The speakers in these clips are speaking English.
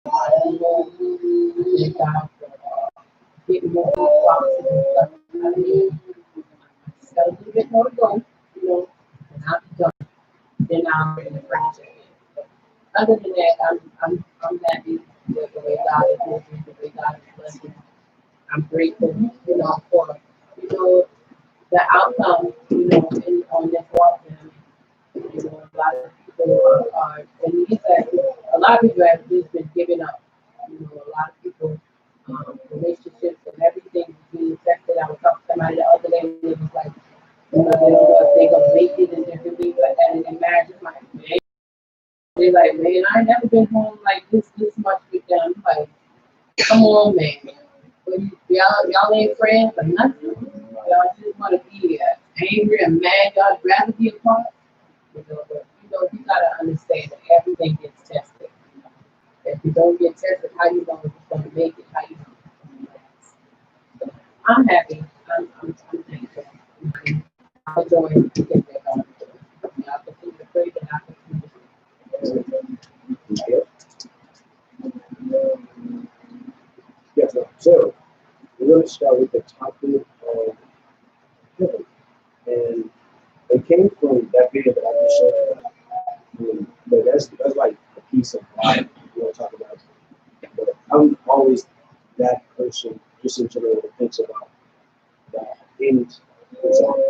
You know, thank God for getting more boxes and stuff. I mean, just got a little bit more to go, you know, and I'll be done. Then I'll bring the furniture in. But other than that, I'm happy with the way God is moving, the way God is blessing. I'm grateful, you know, for you know the outcome, you know, on this walk. You know, a lot of people and he said, a lot of people have just been giving up. You know, a lot of people, relationships and everything is being affected. I was talking to somebody the other day, and it was like, you know, they gonna make it and different things like that, and their marriage is like, man, they like, man, I ain't never been home like this much with them. Like, come on, man. But y'all ain't friends or nothing. Y'all just want to be angry and mad. Y'all rather be apart. But you gotta understand that everything gets tested. If you don't get tested, how you gonna make it? How you gonna? I'm happy. I'm thankful. I'm enjoying the things that God is doing. I continue to pray that I continue to. Yes, sir. So we're going to start with the topic of heaven. And it came from that video that I just showed. But that's like a piece of life we want to talk about. But I'm always that person, just in general, that thinks about the end result.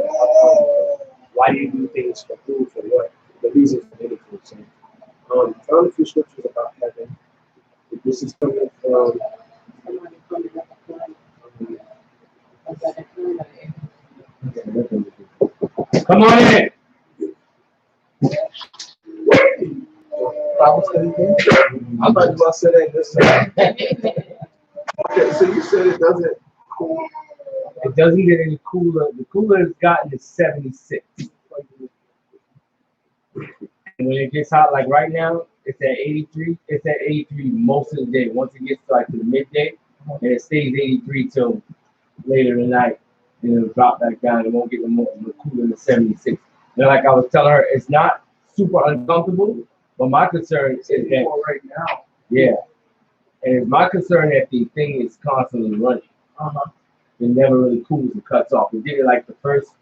Why do you do things for who, for what? The reason for many things. And, found a few scriptures about heaven. This is coming from Come on in. Bible study thing? I thought you about to say that this time. Okay, so you said it doesn't cool. It doesn't get any cooler. The cooler it's gotten is 76. And when it gets hot, like right now, it's at 83. It's at 83 most of the day. Once it gets to like to the midday, and it stays 83 till later in the night, and it'll drop back down. It won't get no cooler than 76. And like I was telling her, it's not super uncomfortable, but my concern is that Right now. yeah, and it's my concern that the thing is constantly running. It never really cools and cuts off. It did it like the first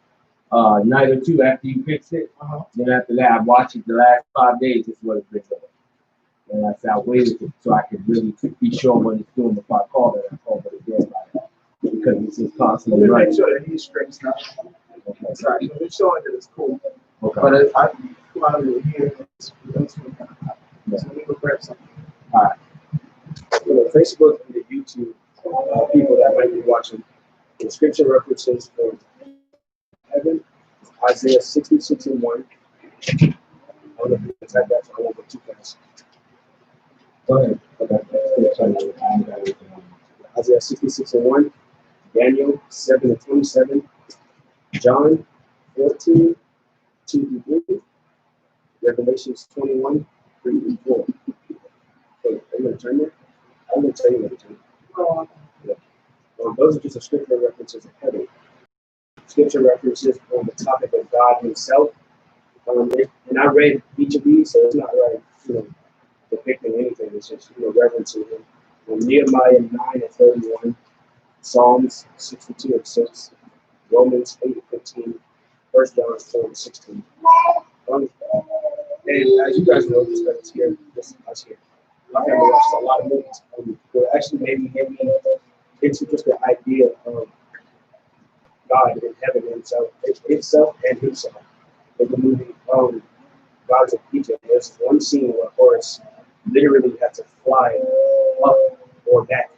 night or two after you fix it. Then after that, I watched it the last 5 days. This is what it's been doing. And I said I waited so I could really be sure what it's doing before I called it. I called it again because it's just constantly We'll running. make sure that he's straight now. That's right. So we're showing that it's cool. Okay. But I probably here, it's so we will grab something. All right. You know, Facebook and the YouTube people that might be watching, the scripture references for heaven, Isaiah 66:1. I don't know if you can type that, so I won't go too fast. Go ahead. Okay. Isaiah 66:1, Daniel 7:27, John 14:2-3, Revelations 21:3-4. Okay, are you going to turn there? I'm going to tell you what to turn. Yeah. Those are just the scripture references of heaven. Scripture references on the topic of God Himself. And I read each of these, so it's not like, depicting anything. It's just, referencing Him. Nehemiah 9:31, Psalms 62:6, Romans 8:15, 1 John 4:16. And as you guys know, just us here, us here. My family watches a lot of movies. It actually made me into just the idea of God in heaven itself and Himself. In the movie Gods of Egypt, there's one scene where Horus literally had to fly up or back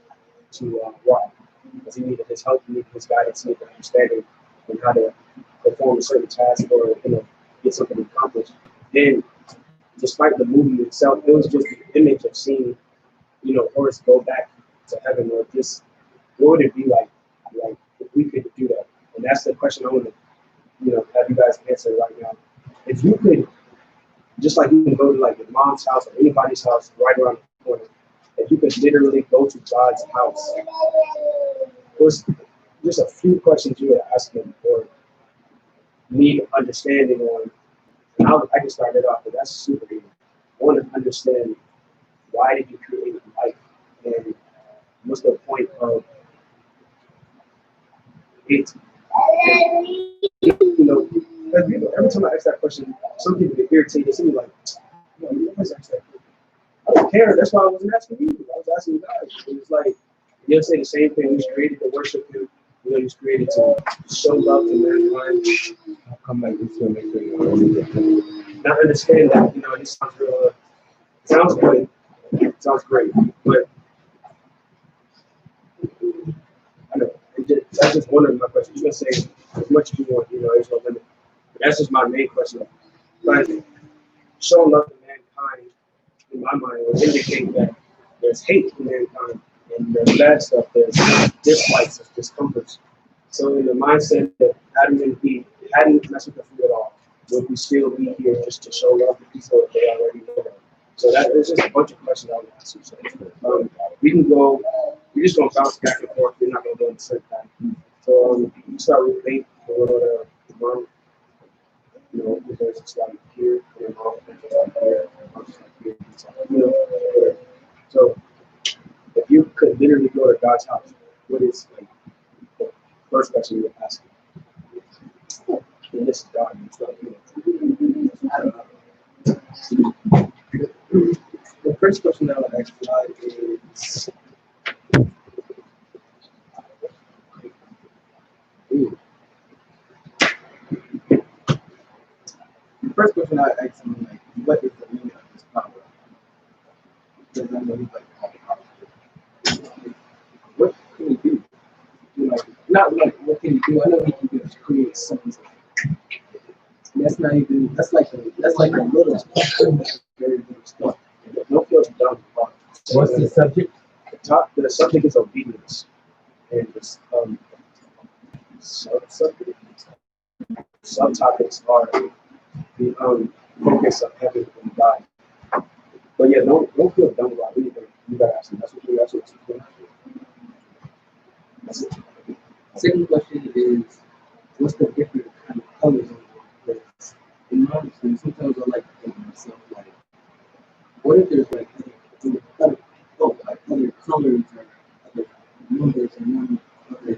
to walk because he needed his help, he needed his guidance, he needed understanding on how to perform a certain task or get something accomplished. And despite the movie itself, it was just the image of seeing Horus go back to heaven, or just what would it be like if we could do that? And that's the question I want to have you guys answer right now. If you could, just like you can go to like your mom's house or anybody's house right around the corner, if you could literally go to God's house, there's just a few questions you would ask Him or need understanding on. And I can start it off, but that's super easy. I want to understand why did you create life? And what's the point of it? You know, because every time I ask that question, some people get irritated. Some people like, no, you always ask that question. I don't care. That's why I wasn't asking you. I was asking God. It's like, you'll say the same thing. We was created to worship Him. You know, He was created to show love to mankind. I'll come back this way, make sure you Not understand that, you know, it sounds real, sounds good. It sounds great. But I know, that's just one of my questions. You can say as much as you want, you know, there's no limit. But that's just my main question. Like, showing love to mankind, in my mind, would indicate that there's hate in mankind, and there's bad stuff, there's dislikes, there's discomforts. So in the mindset that Adam and Eve hadn't messed with the food at all, would we still be here just to show love to people that they already know? So that is just a bunch of questions I would ask you. So we can go, we're just gonna bounce back and forth. We're not gonna go in the same time. So you start with faith, we'll go to mom, you know, because it's like here, and mom, it's like here, and mom's like here, it's like, you know. So if you could literally go to God's house, what is like the first question you would ask him? And this is God, it's not you. I don't know. The first question I would ask God is, the first question I ask him, like, what is the meaning of this power? Because I know he's like, what can he do? Like, not like what can he do? I know he can just create something. That's not even. That's like a little stuff. Very little stuff. Don't feel dumb. What's the subject? The subject is obedience, and this subtopics are the focus of heaven and God. But yeah, don't feel dumb about anything. You gotta ask him. That's what you're doing. That's it. Second question is, what's the different kind of colors on the words? In my experience, sometimes I like to think to myself, like, what if there's like other colors or other numbers and other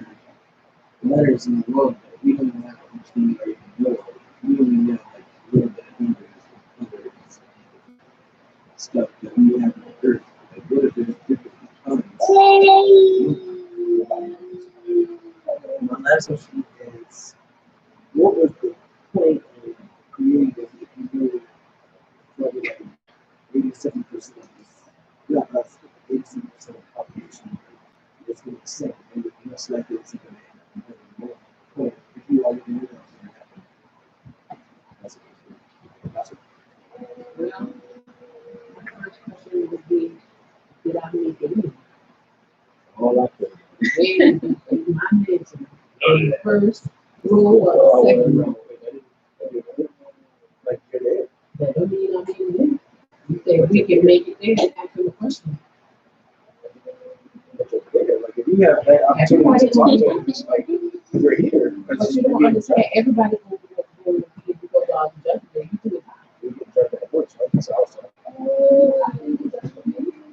letters in the world that we don't have understanding or even know? We don't even know like a little bit of English and other stuff that we have on earth. Like, what if there's different colors? My last question is, what was the point of creating this if you know probably like 87% of this, not us, 87% of the population is going to accept, and most likely it's going to happen more. Point if you already knew that was going to happen. That's it. That's it. Well, my first question would be, did I make it in? All I can. And my mention, the first row or the second row. Like, you're there. That don't mean I'm in there. You say we can make it there and ask them a question. But you're there. Like, if you have that opportunity to talk to them, it's like, you're here. But you don't understand, everybody will be because of the judgment. You do it. You get judged at once, right? That's how I was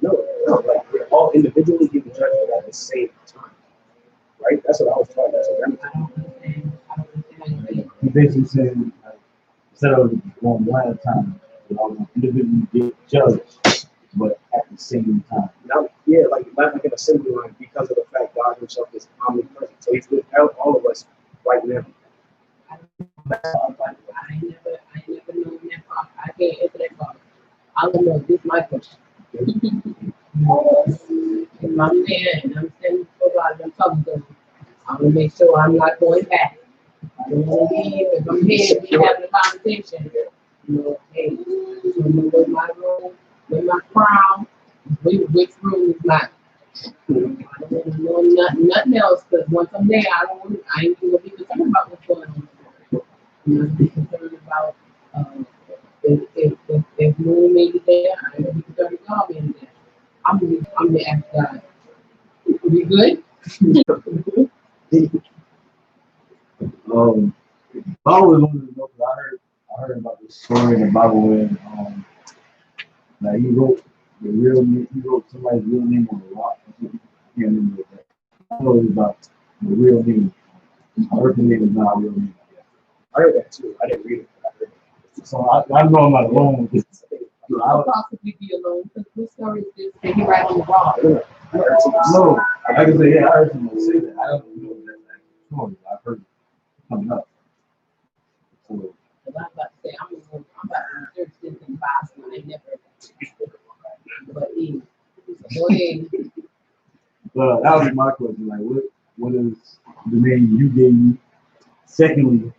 No, like, we're all individually getting judged at the same time. Right? That's what I was taught. That's what I'm I don't understand. I don't understand. You basically saying, like, instead of one at a time, you know, individually get judged, but at the same time. Now, yeah, like an assembly line because of the fact God Himself is omnipresent. So He's with all of us right now. I ain't never known that part. I can't answer that part. I don't know. This is my question. And my man, and I'm standing for God, I'm talking to him. I want to make sure I'm not going back. I don't want to leave. If I'm here, we having a conversation. You know, hey, you know where's my room, where's my crown, which room is mine. I don't want to know nothing else, because once I'm there, I ain't going to be concerned about what's going on. I'm not be concerned about if Moon made it there, I ain't going to be concerned with y'all being there. I'm gonna ask God, we good? I always wanted to know, because I heard about this story in the Bible when, like, he wrote the real name. He wrote somebody's real name on the rock. I can't remember that. I know it's about the real name. I heard the name is not a real name. I heard that too. I didn't read it, but I heard it. So I know I'm not alone with this. So I'll possibly be alone because this story is this that he right on the wall. I heard something. No, I can say, yeah, I heard someone say that. I don't know if that's actually story. I've heard it coming up. So, Because I'm about to say, I'm about to research this in Boston. I never. But go ahead. well, that was my question. Like, what is the name you gave me? Secondly,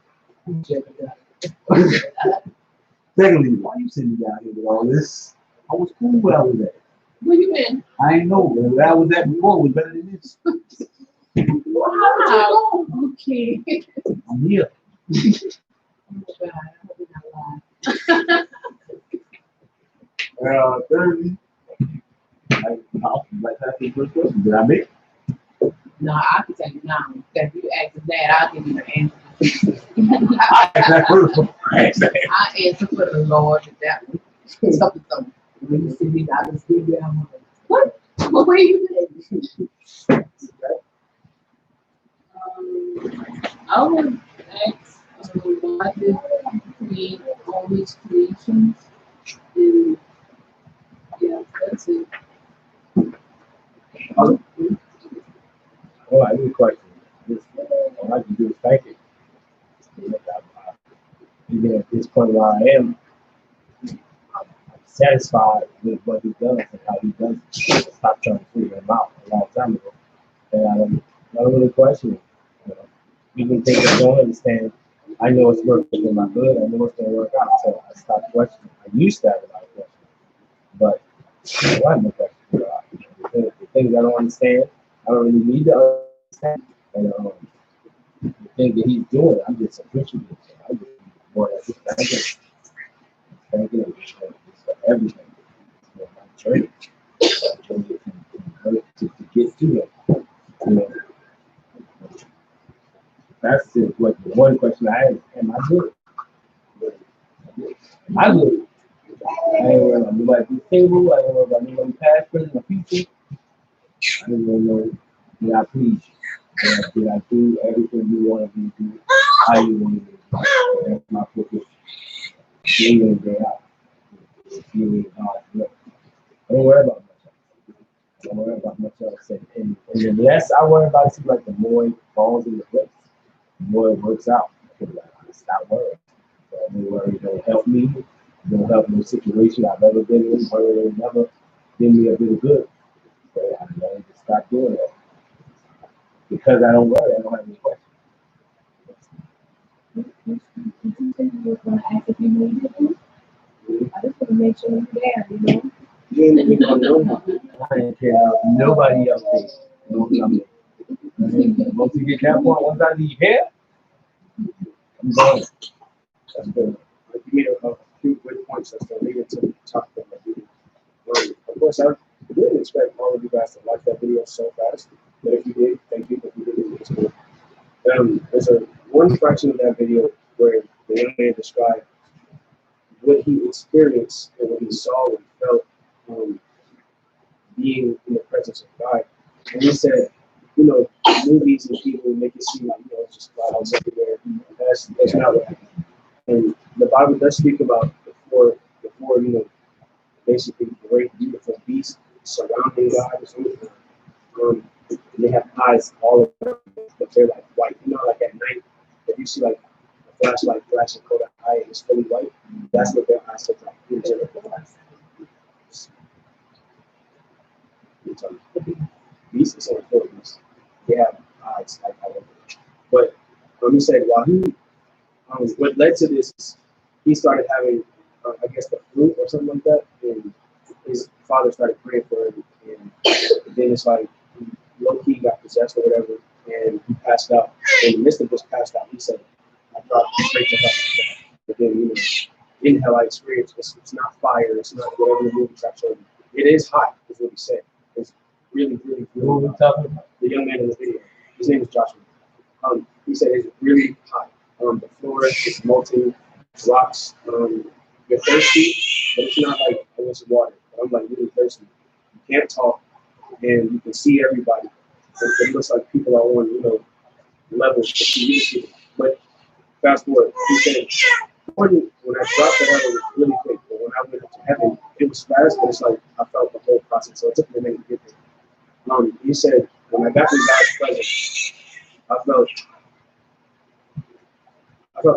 why you sending me down here with all this? I was cool where I was at. Where you been? I ain't know. Where I was at before was better than this. Wow. Okay. I'm here. God, I hope you're not lying. Thirdly, like that's the first question. Did I make? No, I can tell you now. If you ask that, I'll give you the answer. I asked that first. I asked that. I answer for the Lord with that one. Something. When you see me, I just see you. I'm like, what? Where you been? I would ask why did you create all these creations? And yeah, that's it. Oh, I need a question. All I can do is thank it. Even at this point where I am, I'm satisfied with what he does and how he does it. I stopped trying to figure him out a long time ago. And I don't really question it. You know, even things I don't understand, I know it's working for my good. I know it's going to work out. So I stopped questioning. I used to have a lot of questions. But I don't have no questions. The things I don't understand, I don't really need to understand. And the things that he's doing, I'm just appreciative. I'm just more like thank you for everything. You know, my journey. To get to it. You know, that's just what the one question I had. Am I good? I good. I ain't worried about nobody's table. I ain't worried about nobody's past, present, or future. I didn't even know did I please you. Did I do everything you wanted me to do? How you wanted me to do? That's my focus. Day in and day out. I don't worry about much else. I don't worry about much else. And the less I worry about it, seems like the more it falls into place, the more it works out. I feel like I stop worrying. So I don't worry, don't help me. Don't help no situation I've ever been in. Worry will never give me a bit of good. So I learned to stop doing that. Because I don't worry, I don't have any questions. You were going to ask if you knew you. I just want to make sure you're there, you know? You ain't even know. I didn't care how nobody else did. No, nothing. Once you get that point, once I leave here, I'm going. That's good. Like you made a few good points that's related to the topic of the video. Of course, I didn't expect all of you guys to like that video so fast, but if you did, thank you. If you did, it's good. There's a one fraction of that video where the young man described what he experienced and what he saw and felt being in the presence of God. And he said, you know, movies and people make it seem like, you know, it's just clouds everywhere. That's not what happened. And the Bible does speak about the four, you know, basically great, beautiful beasts surrounding God or something. They have eyes all around, but they're like white. You know, like at night, if you see like a flashlight flashing cold at eye and it's fully white, that's what their eyes look like. Beasts is only four beasts. They have eyes like all over. But he said, while what led to this is he started having, I guess, the flu or something like that, and his father started praying for him, and then it's like low-key got possessed or whatever, and he passed out. In the midst of this passed out, he said, I dropped straight to hell. But then, you know, in hell I experienced it's not fire, it's not whatever the movie track showed me. It is hot, is what he said. It's really, really, really hot. The young man in the video, his name is Joshua. He said it's really hot. The floor is molten rocks. You're thirsty, but it's not like a bunch of water. I'm like really thirsty. You can't talk, and you can see everybody. It looks like people are on, levels that you need to see. But fast forward, he said, when I dropped the heaven, it was really quick. But when I went up to heaven, it was fast, but it's like I felt the whole process. So it took me a minute to get there. He said, when I got in God's presence, I felt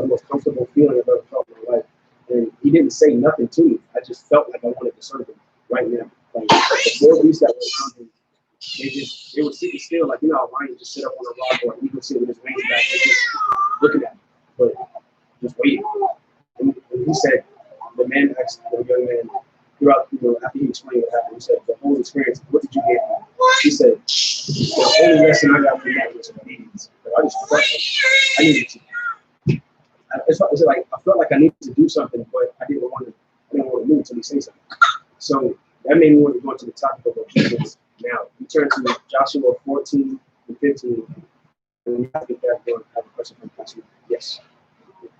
the most comfortable feeling I've ever felt in my life. And he didn't say nothing to me. I just felt like I wanted to serve him right now. Like the four beasts that were around him, they were sitting still, like how lions just sit up on a rock or an eagle sit with his wings back, and just looking at me, but just waiting. And he said, the man asked the young man throughout, after he explained what happened, he said, the whole experience, what did you get from it? He said, the only lesson I got from that was obedience. I just felt like I needed to. It's like I felt like I needed to do something, but I didn't want to move until he said something. So that made me want to go into the topic of obedience. Now we turn to Joshua 14 and 15. And I think that going to have a question from Pastor. Yes.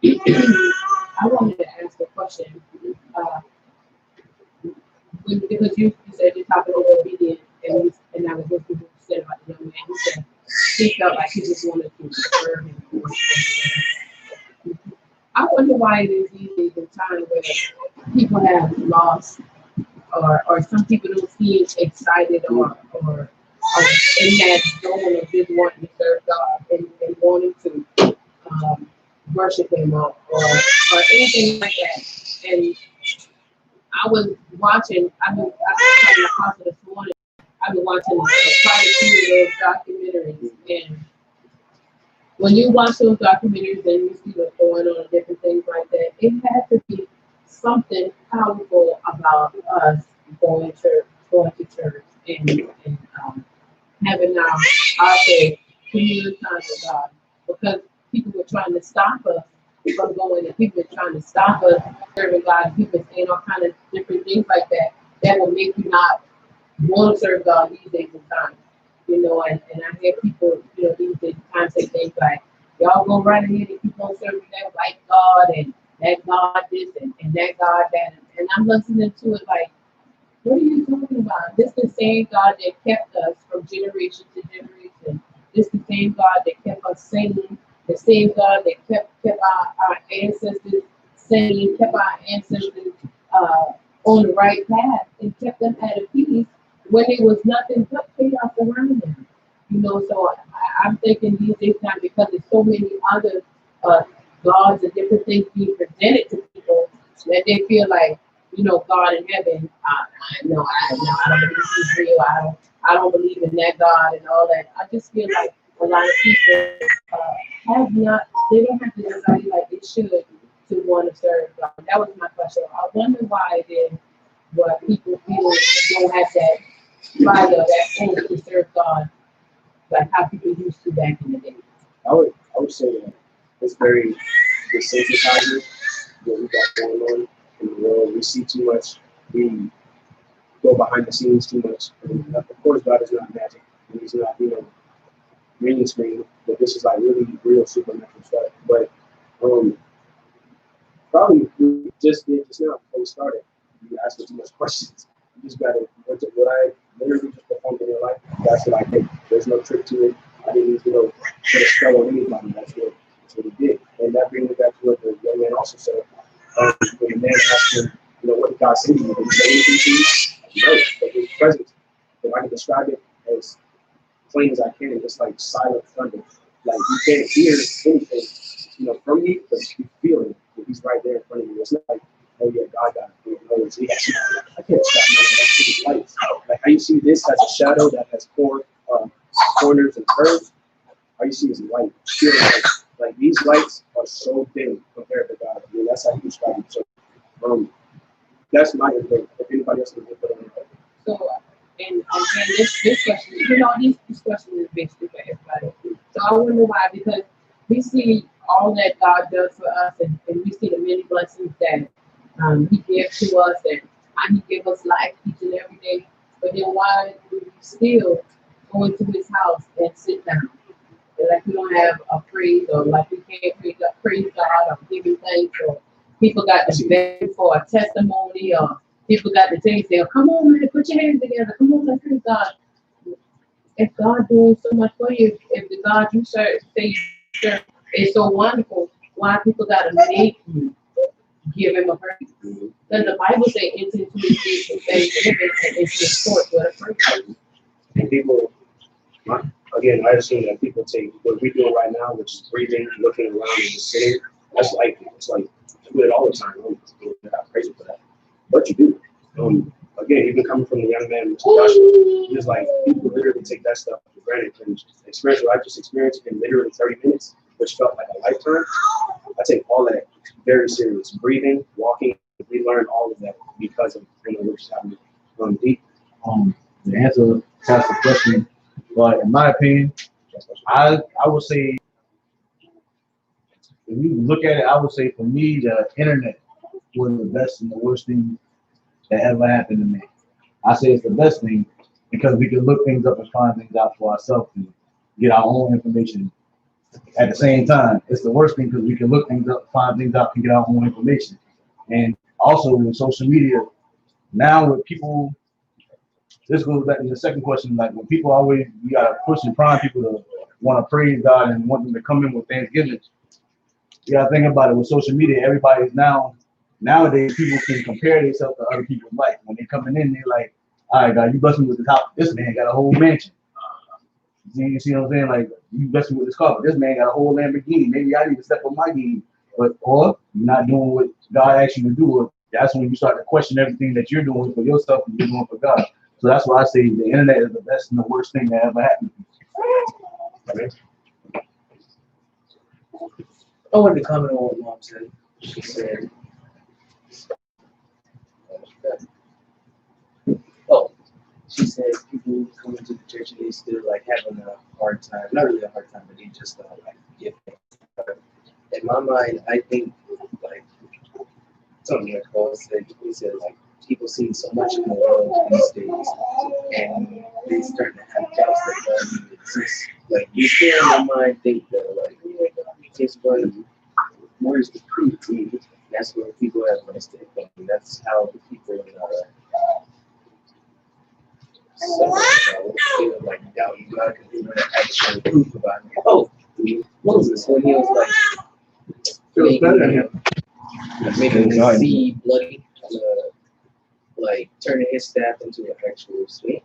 I wanted to ask a question. Because you said the topic of obedience, and I was listening to what you said about the young man. He said he felt like he just wanted to serve him. I wonder why it is easy in time where people have lost, or some people don't seem excited or in that zone of just wanting to serve God and wanting to worship Him or anything like that. And I was watching. I've been talking to Apostle this morning. I've been watching quite a few of those documentaries, and when you watch those documentaries and you see what's going on and different things like that, it has to be something powerful about us going to church and having our community time with God, because people were trying to stop us from going, and people were trying to stop us serving God, and people saying all kind of different things like that will make you not want to serve God these days and times. And I hear people, these days times say things like, y'all go right ahead and keep on serving that white God and that God this and that God that. And I'm listening to it like, what are you talking about? This is the same God that kept us from generation to generation. This is the same God that kept us singing. The same God that kept our ancestors singing, kept our ancestors on the right path, and kept them at a peace when there was nothing but chaos around them. So I'm thinking these days now, because there's so many other gods and different things being presented to people, that they feel like, God in heaven, I don't believe he's real. I don't believe in that God and all that. I just feel like a lot of people they don't have the desire like they should to want to serve God. That was my question. I wonder why it is what people feel don't have that fire, that hope to serve God, like how people used to back in the day. I would say that it's very desensitizing what we got going on in the world. We see too much. We go behind the scenes too much. And of course, God is not magic. And He's not, green screen. But this is like really real supernatural stuff. But probably we just did just now before we started. You asked me too much questions. You just got to what I literally just performed in your life. That's what I did. There's no trick to it. I didn't, put a spell on anybody. That's what he did. And that brings me back to what the young man also said. When the man asked him, what did God say to you? Did He say anything to you? No, but His presence. If I can describe it as plain as I can, it's like silent thunder. Like you can't hear anything, from me, but you feel it. He's right there in front of you. It's not like, oh yeah, God got it. No, it's, I can't stop nothing. Lights. Like how you see this has a shadow that has four corners and curves. How you see is light. Like these lights are so dim compared to God. That's how He describes it. So that's my input. If anybody else can put on it. So and this question, this question is basically for everybody. So I wonder why, because we see all that God does for us, and we see the many blessings that He gives to us, and how He gives us life each and every day. But then why do we still go into His house and sit down? And like we don't have a praise, or like we can't praise God or giving thanks, or people got to beg for a testimony, or People got to say, come on, man, put your hands together. Come on, let's praise God. If God doing so much for you, if the God you serve, say you serve is so wonderful, why people got to make you give him a praise? Because the Bible says it's into his gates with thanksgiving and into his courts with a praise. And people, again, I assume that people take what we're doing right now, which is breathing, looking around, and just sitting. That's like it's like I do it all the time. I'm not crazy for that, but you do. Again, even coming from the young man, it's like people literally take that stuff for granted. And experience what I just experienced in literally 30 minutes, which felt like a lifetime. I take all that very serious. Breathing, walking, we learn all of that because of which happened deep. The answer that's the question, but in my opinion, I would say if you look at it, I would say for me the internet was the best and the worst thing that ever happened to me. I say it's the best thing because we can look things up and find things out for ourselves and get our own information. At the same time, it's the worst thing because we can look things up, find things out, and get our own information. And also with social media, now with people, this goes back to the second question, like when people always, you gotta push and prime people to want to praise God and want them to come in with Thanksgiving. You gotta think about it with social media, everybody's nowadays people can compare themselves to other people's life. When they coming in, they're like, all right, God, you bless me with the top. This man got a whole mansion. You see what I'm saying? Like, you bless me with this car, but this man got a whole Lamborghini. Maybe I need to step up my game. But or you're not doing what God asked you to do. That's when you start to question everything that you're doing for yourself and you're doing for God. So that's why I say the internet is the best and the worst thing that ever happened. I wanted to comment on what Mom said. She said, she said people coming to the church and they still like having a hard time, not really a hard time, but they just like get it. In my mind, I think like something like Paul said, he said like people see so much in the world these days and they start to have doubts that God exists. Like you still in my mind think that like it's going, where's the proof? That's where people have mistake. And that's how the people in feel like doubting God because they want to actually proof about it. Oh, Moses, when he was like making his sea bloody, like turning his staff into an actual snake.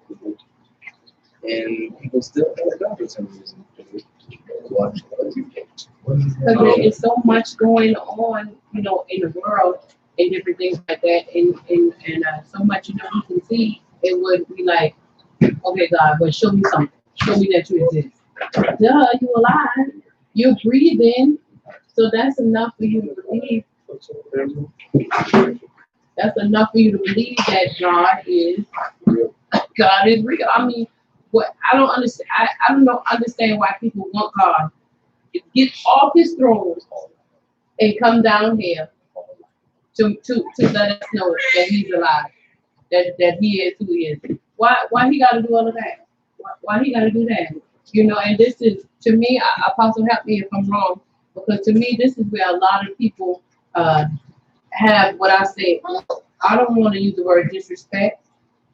And people still have God for some reason. Watch. Because there is so much going on, in the world and different things like that, and so much, you can see, it would be like, okay, God, but show me something. Show me that you exist. Duh, you alive. You're breathing. So that's enough for you to believe. That's enough for you to believe that God is real. I mean, what I don't understand. I don't understand why people want God to get off his throne and come down here to let us know that he's alive, that he is who he is. Why he got to do all of that? Why he got to do that? And this is, to me, Apostle, help me if I'm wrong, because to me this is where a lot of people have what I say. I don't want to use the word disrespect,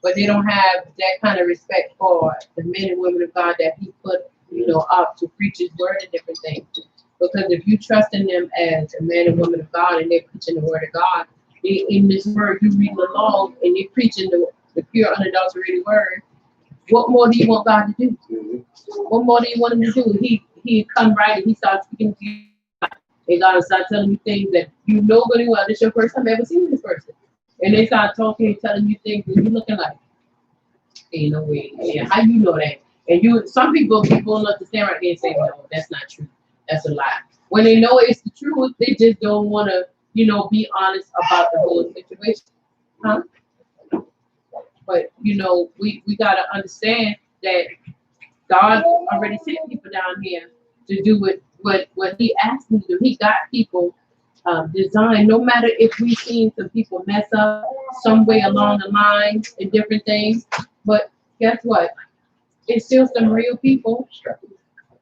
but they don't have that kind of respect for the men and women of God that he put, up to preach his word and different things. Because if you trust in them as a man and woman of God and they're preaching the word of God, in this word you reading along and they're preaching the pure unadulterated word, what more do you want God to do? What more do you want him to do? He come right and he starts speaking to you, and God will start telling you things that you know very well. This is your first time ever seeing this person. And they start talking and telling you things and you're looking like, ain't no way. Yeah, how you know that? And some people enough to stand right there and say, no, that's not true. That's a lie. When they know it's the truth, they just don't want to, be honest about the whole situation. Huh? But, we got to understand that God already sent people down here to do what he asked them to do. He got people designed, no matter if we've seen some people mess up some way along the line and different things. But guess what? It's still some real people. Are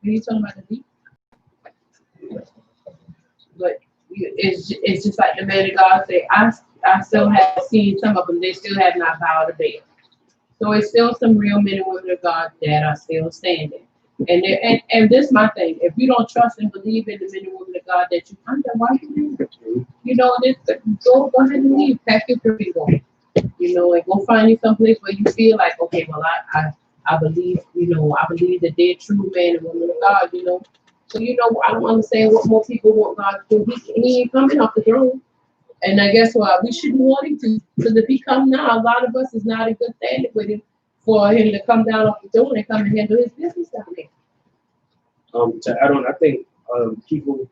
you talking about the deep? But it's just like the man of God say, I still have seen some of them, they still have not bowed to Baal. So it's still some real men and women of God that are still standing. And this is my thing. If you don't trust and believe in the men and women of God that you under, why you leave? You know, go ahead and leave. Pack your pretty go. You know, and go find you someplace where you feel like, okay, well, I believe, you know, I believe that they're true men and women of God, you know. So, you know, I don't understand what more people want God to do. He ain't coming off the throne. And I guess what? We shouldn't want him to. Because if he come now, a lot of us is not in good standing with him for him to come down off the throne and come and handle his business down there. To add on, I think people,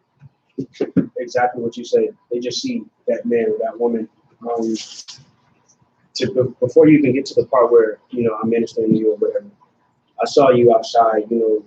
exactly what you said, they just see that man or that woman. Before you even get to the part where, you know, I'm ministering to you or whatever, I saw you outside, you know,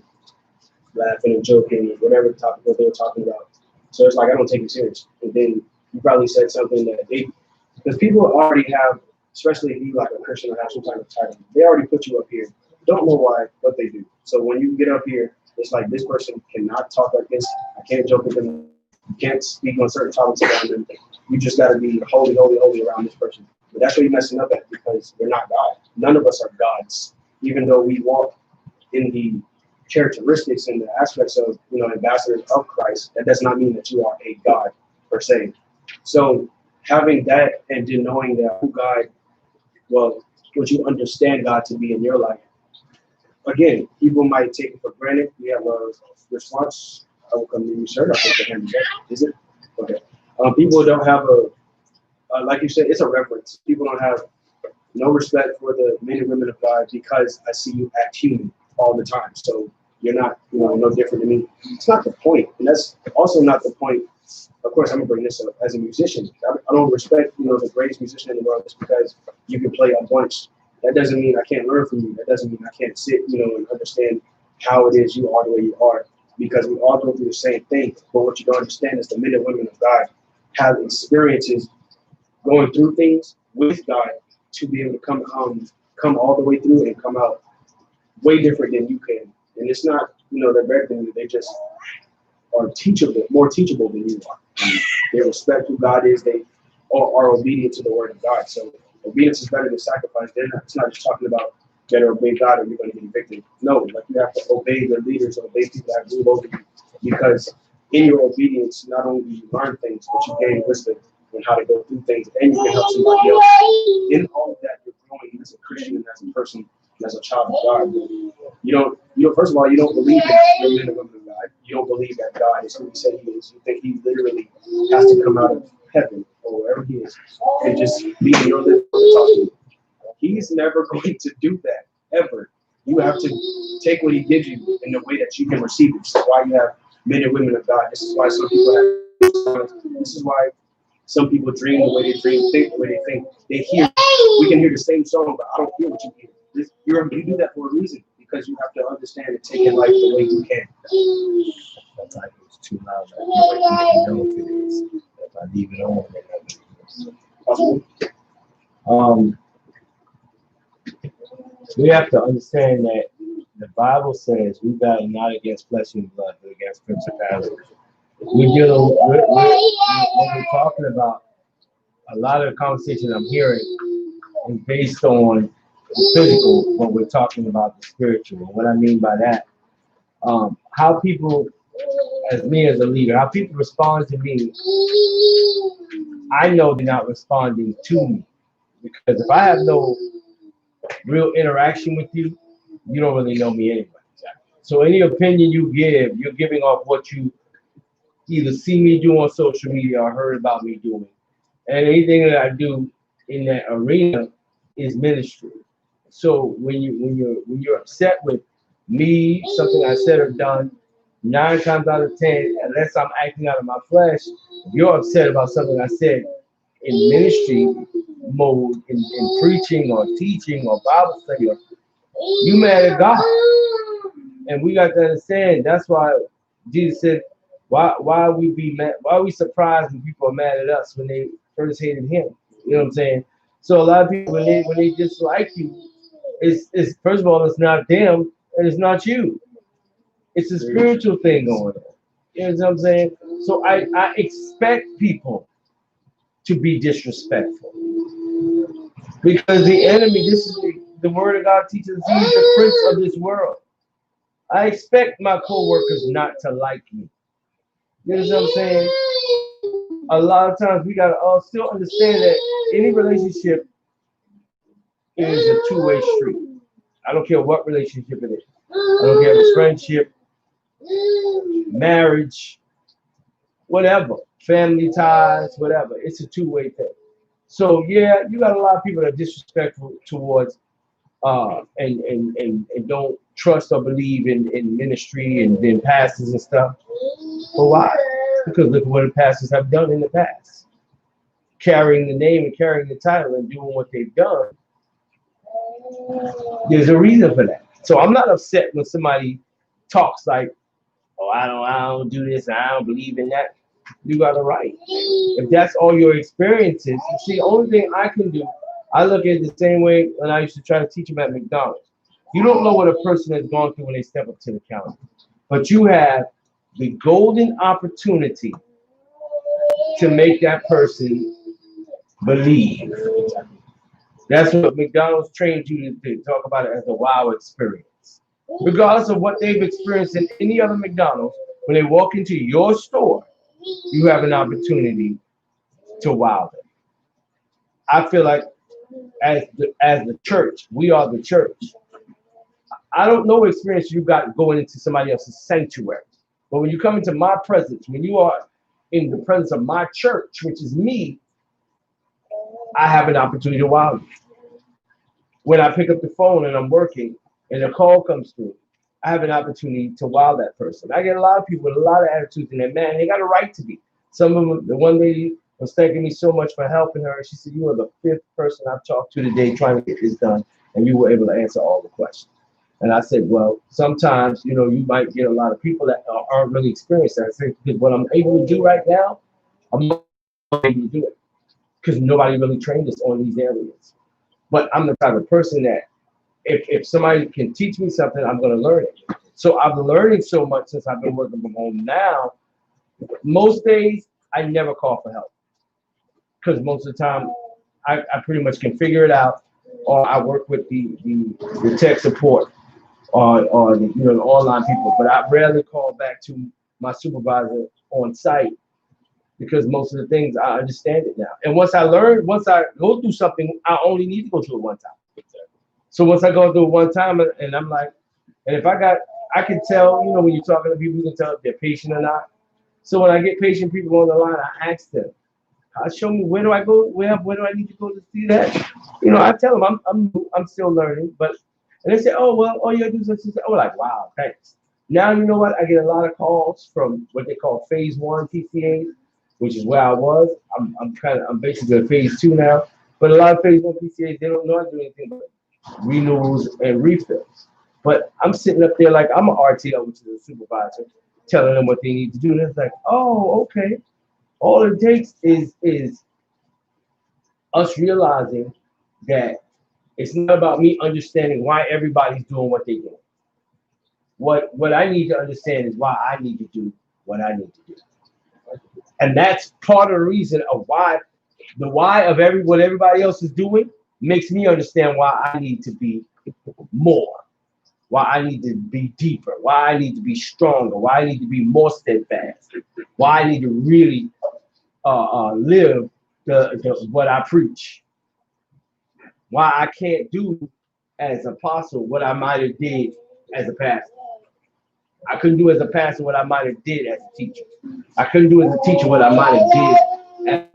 laughing and joking, whatever topic what they were talking about. So it's like, I don't take it serious. And then you probably said something that because people already have, especially if you like a Christian or have some kind of title, they already put you up here. Don't know why, but they do. So when you get up here, it's like, this person cannot talk like this. I can't joke with them. You can't speak on certain topics around them. You just got to be holy, holy, holy around this person. But that's where you're messing up at, because we're not God. None of us are gods, even though we walk in the characteristics and the aspects of, you know, ambassadors of Christ. That does not mean that you are a God per se. So having that and then knowing that who God, well, what you understand God to be in your life. Again, people might take it for granted. We have a response. I will come to you, sir. I think the hand is it? Okay. People don't have like you said, it's a reverence. People don't have no respect for the men and women of God because I see you act human all the time. So you're not, you know, no different than me. It's not the point. And that's also not the point. Of course, I'm gonna bring this up as a musician. I don't respect, you know, the greatest musician in the world just because you can play a bunch. That doesn't mean I can't learn from you. That doesn't mean I can't sit, you know, and understand how it is you are the way you are. Because we all go through the same thing. But what you don't understand is the men and women of God have experiences going through things with God to be able to come all the way through and come out way different than you can. And it's not, you know, they're better than you. They just are teachable, more teachable than you are. And they respect who God is. They are obedient to the word of God. So obedience is better than sacrifice. It's not just talking about better obey God or you're going to get evicted. No, like you have to obey the leaders, obey people that rule over you. Because in your obedience, not only do you learn things, but you gain wisdom on how to go through things, and you can help somebody else. In all of that, you're growing as a Christian, as a person, and as a child of God. You don't, first of all, you don't believe that you're men and women of God. You don't believe that God is who he said he is. You think he literally has to come out of heaven or wherever he is and just be in your living room and talk to you. He's never going to do that, ever. You have to take what he gives you in the way that you can receive it. This is why you have men and women of God. This is why some people have, this is why some people dream the way they dream, think the way they think. We can hear the same song, but I don't hear what you hear. You do that for a reason, because you have to understand and take in life the way you can. That's like it's too loud. I don't know if it is. If I leave it on, we have to understand that the Bible says we battle not against flesh and blood, but against principalities. When we're talking about, a lot of the conversation I'm hearing is based on the physical, but we're talking about the spiritual. And what I mean by that, how people, as me as a leader, how people respond to me, I know they're not responding to me. Because if I have no real interaction with you, you don't really know me anyway. So any opinion you give, you're giving off what you either see me do on social media or heard about me doing. And anything that I do in that arena is ministry. So when you're upset with me, something I said or done, 9 times out of 10, unless I'm acting out of my flesh, you're upset about something I said in ministry mode, in preaching or teaching or Bible study, or you mad at God. And we got to understand, that's why Jesus said, why are we surprised when people are mad at us when they first hated him? You know what I'm saying? So a lot of people, when they dislike you, it's first of all, it's not them and it's not you. It's a spiritual thing going on. You know what I'm saying? So I expect people to be disrespectful. Because the enemy, this is the word of God teaches us, he's the prince of this world. I expect my co-workers not to like me. You know what I'm saying? A lot of times we gotta still understand that any relationship is a two-way street. I don't care what relationship it is. I don't care if it's friendship, marriage, whatever, family ties, whatever. It's a two-way thing. So yeah, you got a lot of people that are disrespectful towards and don't trust or believe in ministry and then pastors and stuff. But why? Because look at what the pastors have done in the past. Carrying the name and carrying the title and doing what they've done. There's a reason for that. So I'm not upset when somebody talks like, oh, I don't do this, and I don't believe in that. You got a right. If that's all your experiences, see, the only thing I can do, I look at it the same way when I used to try to teach them at McDonald's. You don't know what a person has gone through when they step up to the counter, but you have the golden opportunity to make that person believe. That's what McDonald's trained you to talk about it as a wow experience. Regardless of what they've experienced in any other McDonald's, when they walk into your store, you have an opportunity to wow them. I feel like as the church, we are the church. I don't know what experience you got going into somebody else's sanctuary. But when you come into my presence, when you are in the presence of my church, which is me, I have an opportunity to wow you. When I pick up the phone and I'm working and a call comes through, I have an opportunity to wow that person. I get a lot of people with a lot of attitudes in their man. They got a right to be. Some of them, the one lady was thanking me so much for helping her. She said, you are the 5th person I've talked to today trying to get this done, and you were able to answer all the questions. And I said, well, sometimes, you might get a lot of people that aren't really experienced. I said, because what I'm able to do right now, I'm not able to do it because nobody really trained us on these areas. But I'm the type of person that if somebody can teach me something, I'm going to learn it. So I've been learning so much since I've been working from home now. Most days, I never call for help because most of the time, I pretty much can figure it out, or I work with the tech support or the online people. But I rarely call back to my supervisor on site because most of the things I understand it now. And once I go through something, I only need to go through it one time. So once I go through it one time, and I'm like, and if I can tell, when you're talking to people, you can tell if they're patient or not. So when I get patient people on the line, I ask them, show me where do I go, where do I need to go to see that? I tell them I'm still learning, and they say, oh well, all you gotta do is just, oh, like, wow, thanks. Now you know what? I get a lot of calls from what they call phase 1 PCAs, which is where I was. I'm basically at phase 2 now. But a lot of phase 1 PCAs, they don't know how to do anything but renewals and refills. But I'm sitting up there like I'm an RTO, which is a supervisor, telling them what they need to do. And it's like, oh, okay. All it takes is us realizing that it's not about me understanding why everybody's doing what they're doing. What I need to understand is why I need to do what I need to do. And that's part of the reason of why the why of what everybody else is doing makes me understand why I need to be more, why I need to be deeper, why I need to be stronger, why I need to be more steadfast, why I need to really live what I preach, why I can't do as apostle what I might have did as a pastor. I couldn't do as a pastor what I might have did as a teacher. I couldn't do as a teacher what I might have did as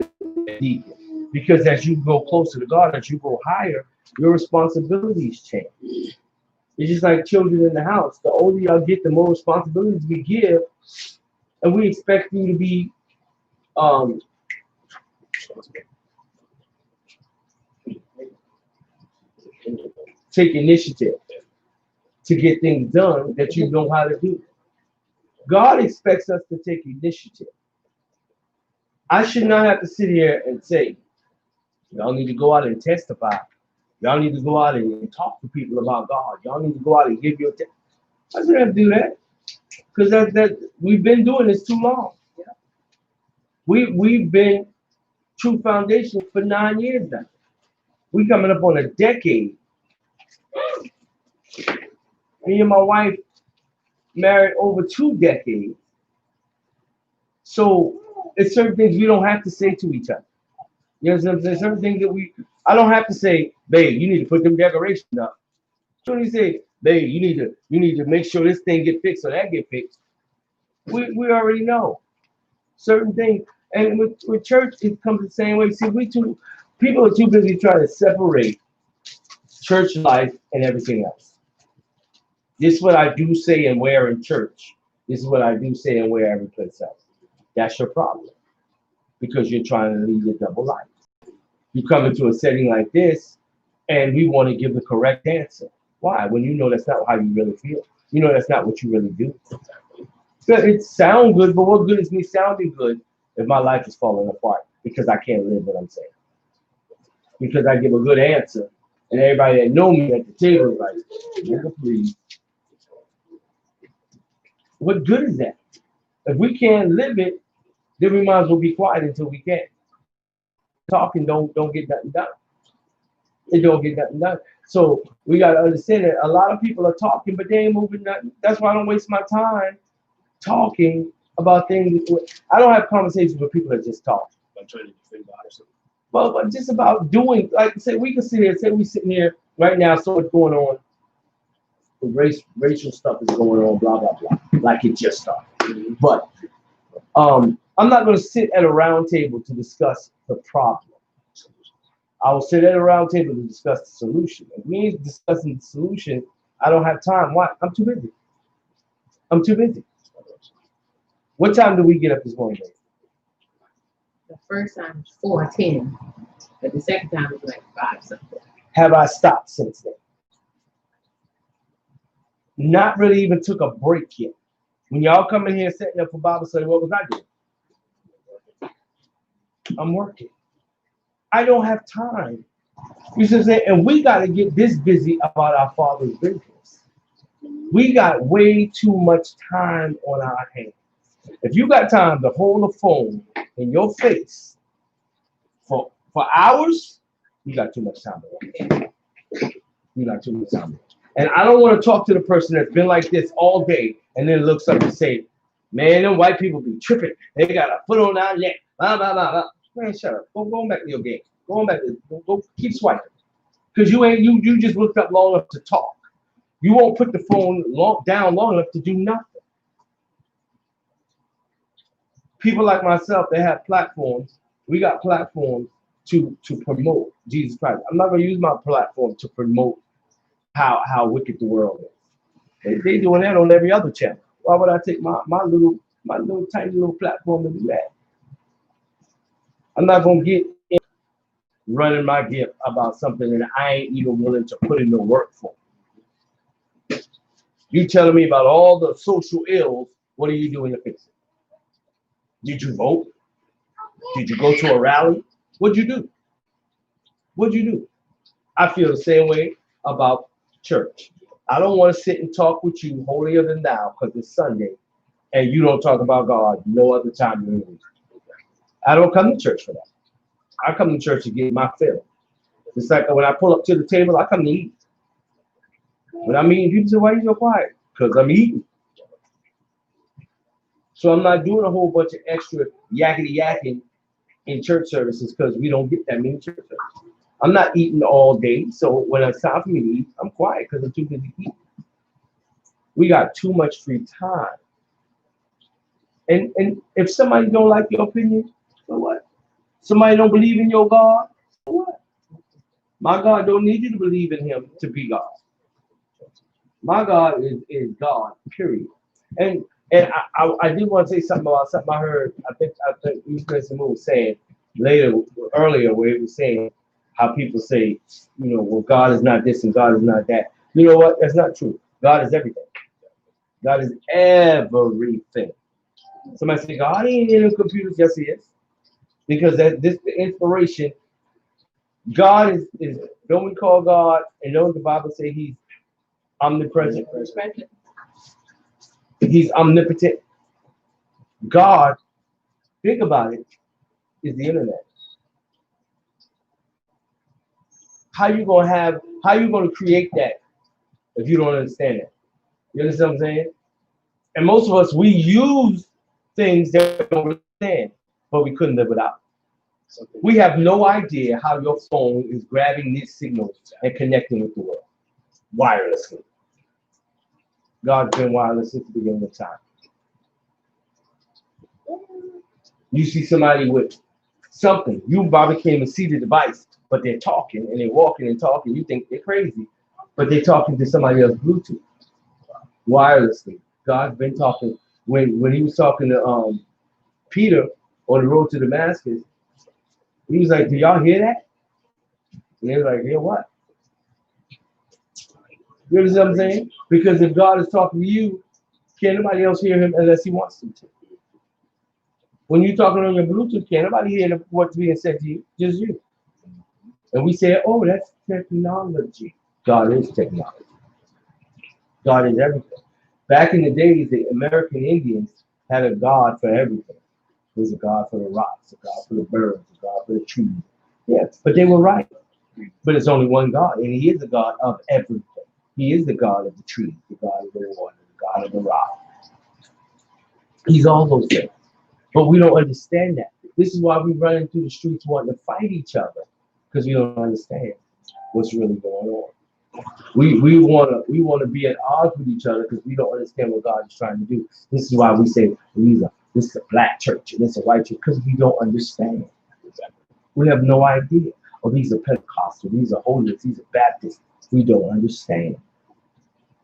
a deacon. Because as you go closer to God, as you go higher, your responsibilities change. It's just like children in the house. The older y'all get, the more responsibilities we give, and we expect you to be take initiative to get things done that you know how to do. God expects us to take initiative. I should not have to sit here and say, y'all need to go out and testify. Y'all need to go out and talk to people about God. Y'all need to go out and give your testimony. I shouldn't have to do that because that we've been doing this too long. We've been True Foundation for 9 years now. We coming up on a decade. Me and my wife married over 2 decades. So it's certain things we don't have to say to each other. You know what I'm saying? Certain things that I don't have to say, babe, you need to put them decorations up. So you say, babe, you need to make sure this thing get fixed or that get fixed. We already know certain things. And with church, it comes the same way. See, people are too busy trying to separate church life and everything else. This is what I do say and wear in church. This is what I do say and wear every place else. That's your problem. Because you're trying to lead a double life. You come into a setting like this, and we want to give the correct answer. Why? When you know that's not how you really feel. You know that's not what you really do. So it sounds good, but what good is me sounding good if my life is falling apart because I can't live what I'm saying? Because I give a good answer, and everybody that know me at the table is like, nigga, please. What good is that? If we can't live it, then we might as well be quiet until we can. Talking don't get nothing done. It don't get nothing done. So we got to understand that a lot of people are talking, but they ain't moving nothing. That's why I don't waste my time talking about things. I don't have conversations with people that just talk. I'm trying to think about it. Well, but just about doing, like say we can sit here, say we sitting here right now, so what's going on? Racial stuff is going on, blah, blah, blah. Like it just started. But I'm not going to sit at a round table to discuss the problem. I will sit at a round table to discuss the solution. If we ain't discussing the solution, I don't have time. Why? I'm too busy. I'm too busy. What time did we get up this morning? The first time was 4:10, but the second time was like 5 something. Have I stopped since then? Not really even took a break yet. When y'all come in here setting up for Bible study, what was I doing? I'm working. I don't have time. You see what I'm saying? And we got to get this busy about our Father's business. We got way too much time on our hands. If you got time to hold a phone in your face for hours, you got too much time. You got too much time. And I don't want to talk to the person that's been like this all day and then looks up and say, man, them white people be tripping. They got a foot on our neck. Blah, blah, blah, blah. Man, shut up. Go back to your game. Go back to go keep swiping. Because you just looked up long enough to talk. You won't put the phone down long enough to do nothing. People like myself, they have platforms. We got platforms to promote Jesus Christ. I'm not going to use my platform to promote how wicked the world is. They doing that on every other channel. Why would I take my little tiny little platform to do that? I'm not going to get in running my gift about something that I ain't even willing to put in the work for. You telling me about all the social ills, what are you doing to fix it? Did you vote? Did you go to a rally? What'd you do? What'd you do? I feel the same way about church. I don't want to sit and talk with you holier than thou because it's Sunday and you don't talk about God no other time during the week. I don't come to church for that. I come to church to get my fill. It's like when I pull up to the table, I come to eat. When I'm eating, people say, why are you so quiet? Because I'm eating. So I'm not doing a whole bunch of extra yakety-yakking in church services because we don't get that many church services. I'm not eating all day, so when it's time for me to eat, I'm quiet because I'm too busy eating. We got too much free time. And if somebody don't like your opinion, so what? Somebody don't believe in your God, so what? My God don't need you to believe in him to be God. My God is God, period. And I did want to say something about something I heard. I think Mr. Moon was saying earlier, where he was saying how people say, well, God is not this and God is not that. You know what? That's not true. God is everything. God is everything. Somebody say, God ain't in the computers. Yes, he is. Because the inspiration, God is don't we call God, and don't the Bible say he's omnipresent? He's omnipotent. God, think about it, is the internet. how you gonna create that if you don't understand that? You understand what I'm saying? And most of us, we use things that we don't understand, but we couldn't live without. We have no idea how your phone is grabbing these signals and connecting with the world wirelessly. God's been wireless since the beginning of time. You see somebody with something, you probably can't even see the device, but they're talking and they're walking and talking. You think they're crazy, but they're talking to somebody else Bluetooth, wirelessly. God's been talking. When he was talking to Peter on the road to Damascus, he was like, "Do y'all hear that?" And they were like, "Hear what?" You understand what I'm saying? Because if God is talking to you, can't nobody else hear him unless he wants them to. When you're talking on your Bluetooth, can't nobody hear what's being said to you, just you. And we say, "Oh, that's technology." God is technology. God is everything. Back in the days, the American Indians had a God for everything. There's a God for the rocks, a God for the birds, a God for the trees. Yes, but they were right. But it's only one God, and he is the God of everything. He is the God of the tree, the God of the water, the God of the rock. He's all those things. But we don't understand that. This is why we run into the streets wanting to fight each other, because we don't understand what's really going on. We wanna be at odds with each other because we don't understand what God is trying to do. This is why we say this is a black church and this is a white church, because we don't understand. We have no idea. Oh, these are Pentecostal, these are Holiness, these are Baptists. We don't understand.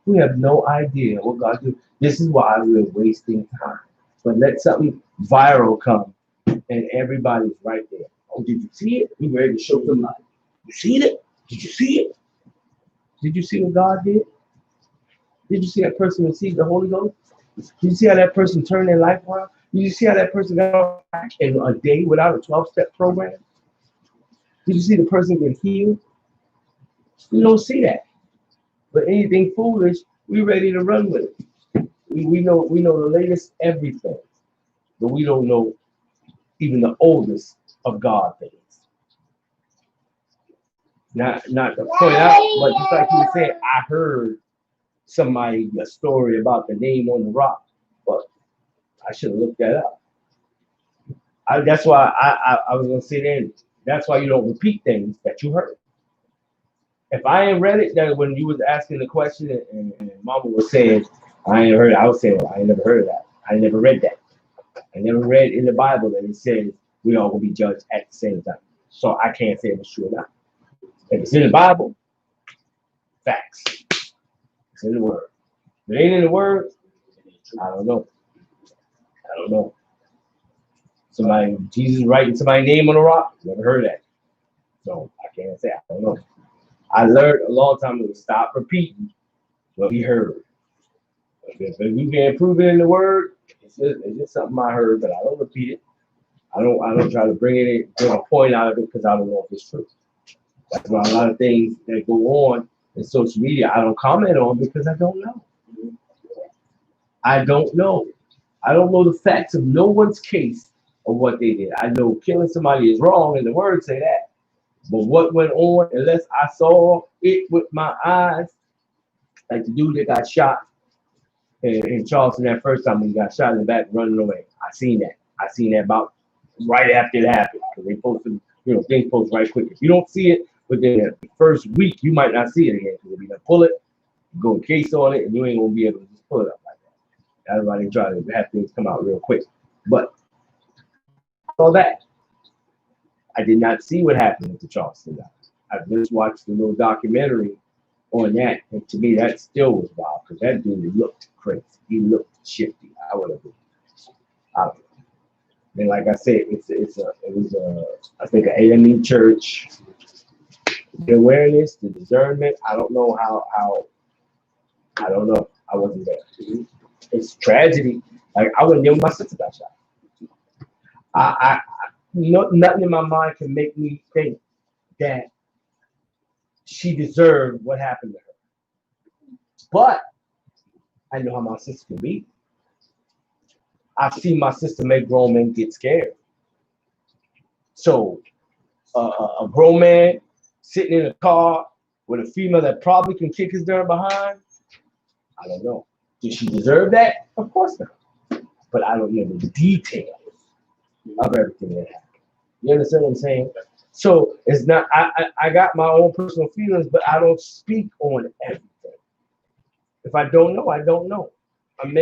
We have no idea what God do. This is why we're wasting time. But let something viral come and everybody's right there. Oh, did you see it? We ready to show them life. You seen it? Did you see it? Did you see what God did? Did you see that person receive the Holy Ghost? Did you see how that person turned their life around? Did you see how that person got back in a day without a 12-step program? Did you see the person get healed? We don't see that. But anything foolish, we ready to run with it. We know the latest everything, but we don't know even the oldest of God things. Not to point out, but just like you said, I heard a story about the name on the rock, but I should have looked that up. That's why I was gonna say then. That's why you don't repeat things that you heard. If I ain't read it, then when you was asking the question and Mama was saying, I ain't heard it, I was saying, I ain't never heard of that. I never read that. I never read in the Bible that it says we all will be judged at the same time. So I can't say if it's true or not. If it's in the Bible, facts. It's in the Word. If it ain't in the Word, I don't know. I don't know. Jesus writing somebody's name on a rock? Never heard that. So I can't say. I don't know. I learned a long time ago to stop repeating what we heard. If we can't prove it in the Word, it's just something I heard, but I don't repeat it. I don't try to bring a point out of it because I don't know if it's true. That's why a lot of things that go on in social media I don't comment on because I don't know. I don't know. I don't know the facts of no one's case of what they did. I know killing somebody is wrong, and the Word say that. But what went on, unless I saw it with my eyes, like the dude that got shot in Charleston that first time when he got shot in the back running away. I seen that. I seen that about right after it happened. Because they posted, things post right quick. If you don't see it within the first week, you might not see it again. Because if you pull it, go case on it, and you ain't gonna be able to just pull it up like that. That's why they try to have things come out real quick. But all that, I did not see what happened with the Charleston guy. I just watched the little documentary on that, and to me, that still was wild because that dude looked crazy. He looked shifty. I would have been. I don't know. And like I said, it was I think an AME church. The awareness, the discernment. I don't know how. I don't know. I wasn't there. It's tragedy. Like I wouldn't deal with my sister got shot. Nothing in my mind can make me think that she deserved what happened to her. But I know how my sister can be. I've seen my sister make grown men get scared. So a grown man sitting in a car with a female that probably can kick his darn behind? I don't know. Does she deserve that? Of course not. But I don't know the details of everything that happened. You understand what I'm saying? So it's not. I got my own personal feelings, but I don't speak on everything. If I don't know, I don't know. I'm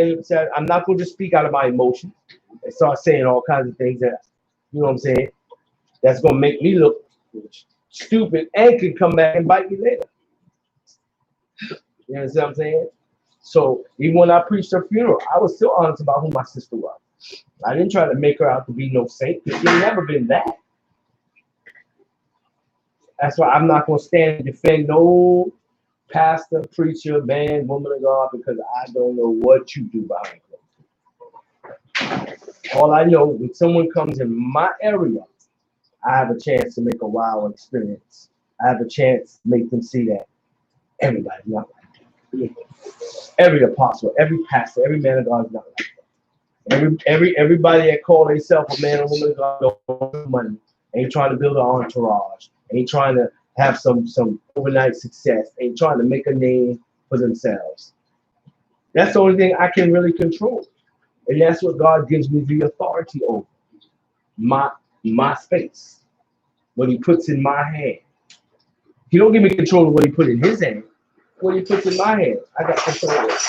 not going to speak out of my emotions and start saying all kinds of things that, you know what I'm saying, that's going to make me look stupid and can come back and bite me later. You understand what I'm saying? So even when I preached her funeral, I was still honest about who my sister was. I didn't try to make her out to be no saint. She's never been that. That's why I'm not going to stand and defend no pastor, preacher, man, woman of God, because I don't know what you do behind closed doors. All I know, when someone comes in my area, I have a chance to make a wow experience. I have a chance to make them see that everybody's not like that. Every apostle, every pastor, every man of God is not like that. Everybody that call themselves a man or woman of God don't want money, ain't trying to build an entourage, ain't trying to have some overnight success, ain't trying to make a name for themselves. That's the only thing I can really control. And that's what God gives me the authority over. My space. What he puts in my hand. He don't give me control of what he put in his hand. What he puts in my hand, I got control of it.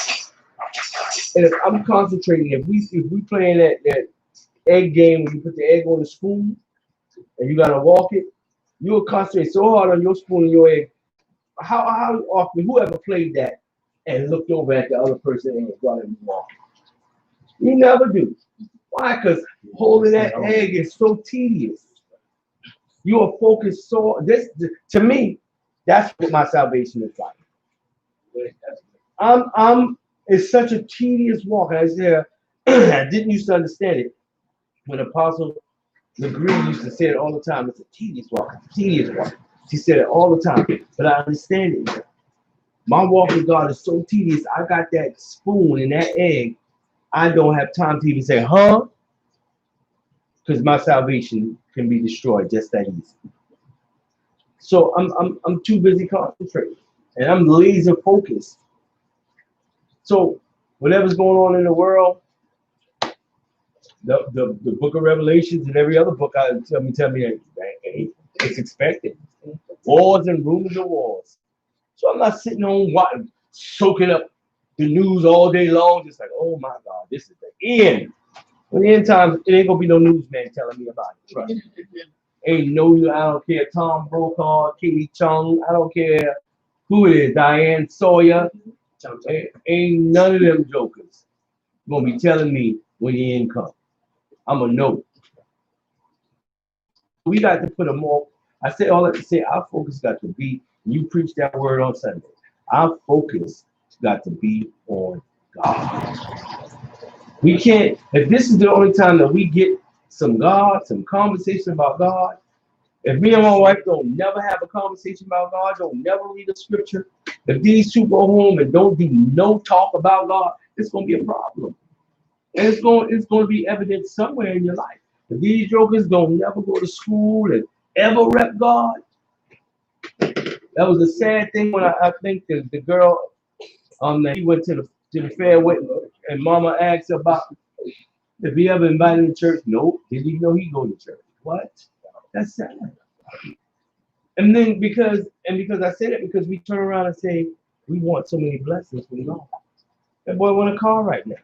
And if I'm concentrating, if we playing that egg game where you put the egg on the spoon and you gotta walk it, you'll concentrate so hard on your spoon and your egg. How often, whoever played that and looked over at the other person and got him walk? You never do. Why? Because holding that egg is so tedious. You are focused so to me, that's what my salvation is like. It's such a tedious walk. And I said, I didn't used to understand it when Apostle Legree used to say it all the time. It's a tedious walk, tedious walk. She said it all the time, but I understand it now. My walk with God is so tedious. I got that spoon and that egg. I don't have time to even say, huh? Because my salvation can be destroyed just that easy. So I'm too busy concentrating, and I'm laser focused. So whatever's going on in the world, the book of Revelations and every other book, tell me it's expected. Wars and rumors of wars. So I'm not sitting home watching, soaking up the news all day long, just like, oh my God, this is the end. When the end times, it ain't gonna be no newsman telling me about it. Trust me. Ain't no, I don't care, Tom Brokaw, Katie Chung, I don't care who it is, Diane Sawyer. Ain't none of them jokers gonna be telling me when the end comes. I'm gonna know. We got to put a more, I say all that to say, our focus got to be, you preach that word on Sunday, our focus got to be on God. We can't, if this is the only time that we get some God, some conversation about God, if me and my wife don't never have a conversation about God, don't never read the scripture, if these two go home and don't do no talk about God, it's going to be a problem. And it's going to be evident somewhere in your life. If these jokers don't never go to school and ever rep God, that was a sad thing when I think the girl that he went to the fair with, and Mama asked about if he ever invited to church. Nope. Didn't even know he go to church. What? That's sad. And then because I say that because we turn around and say we want so many blessings from God. That boy want a car right now.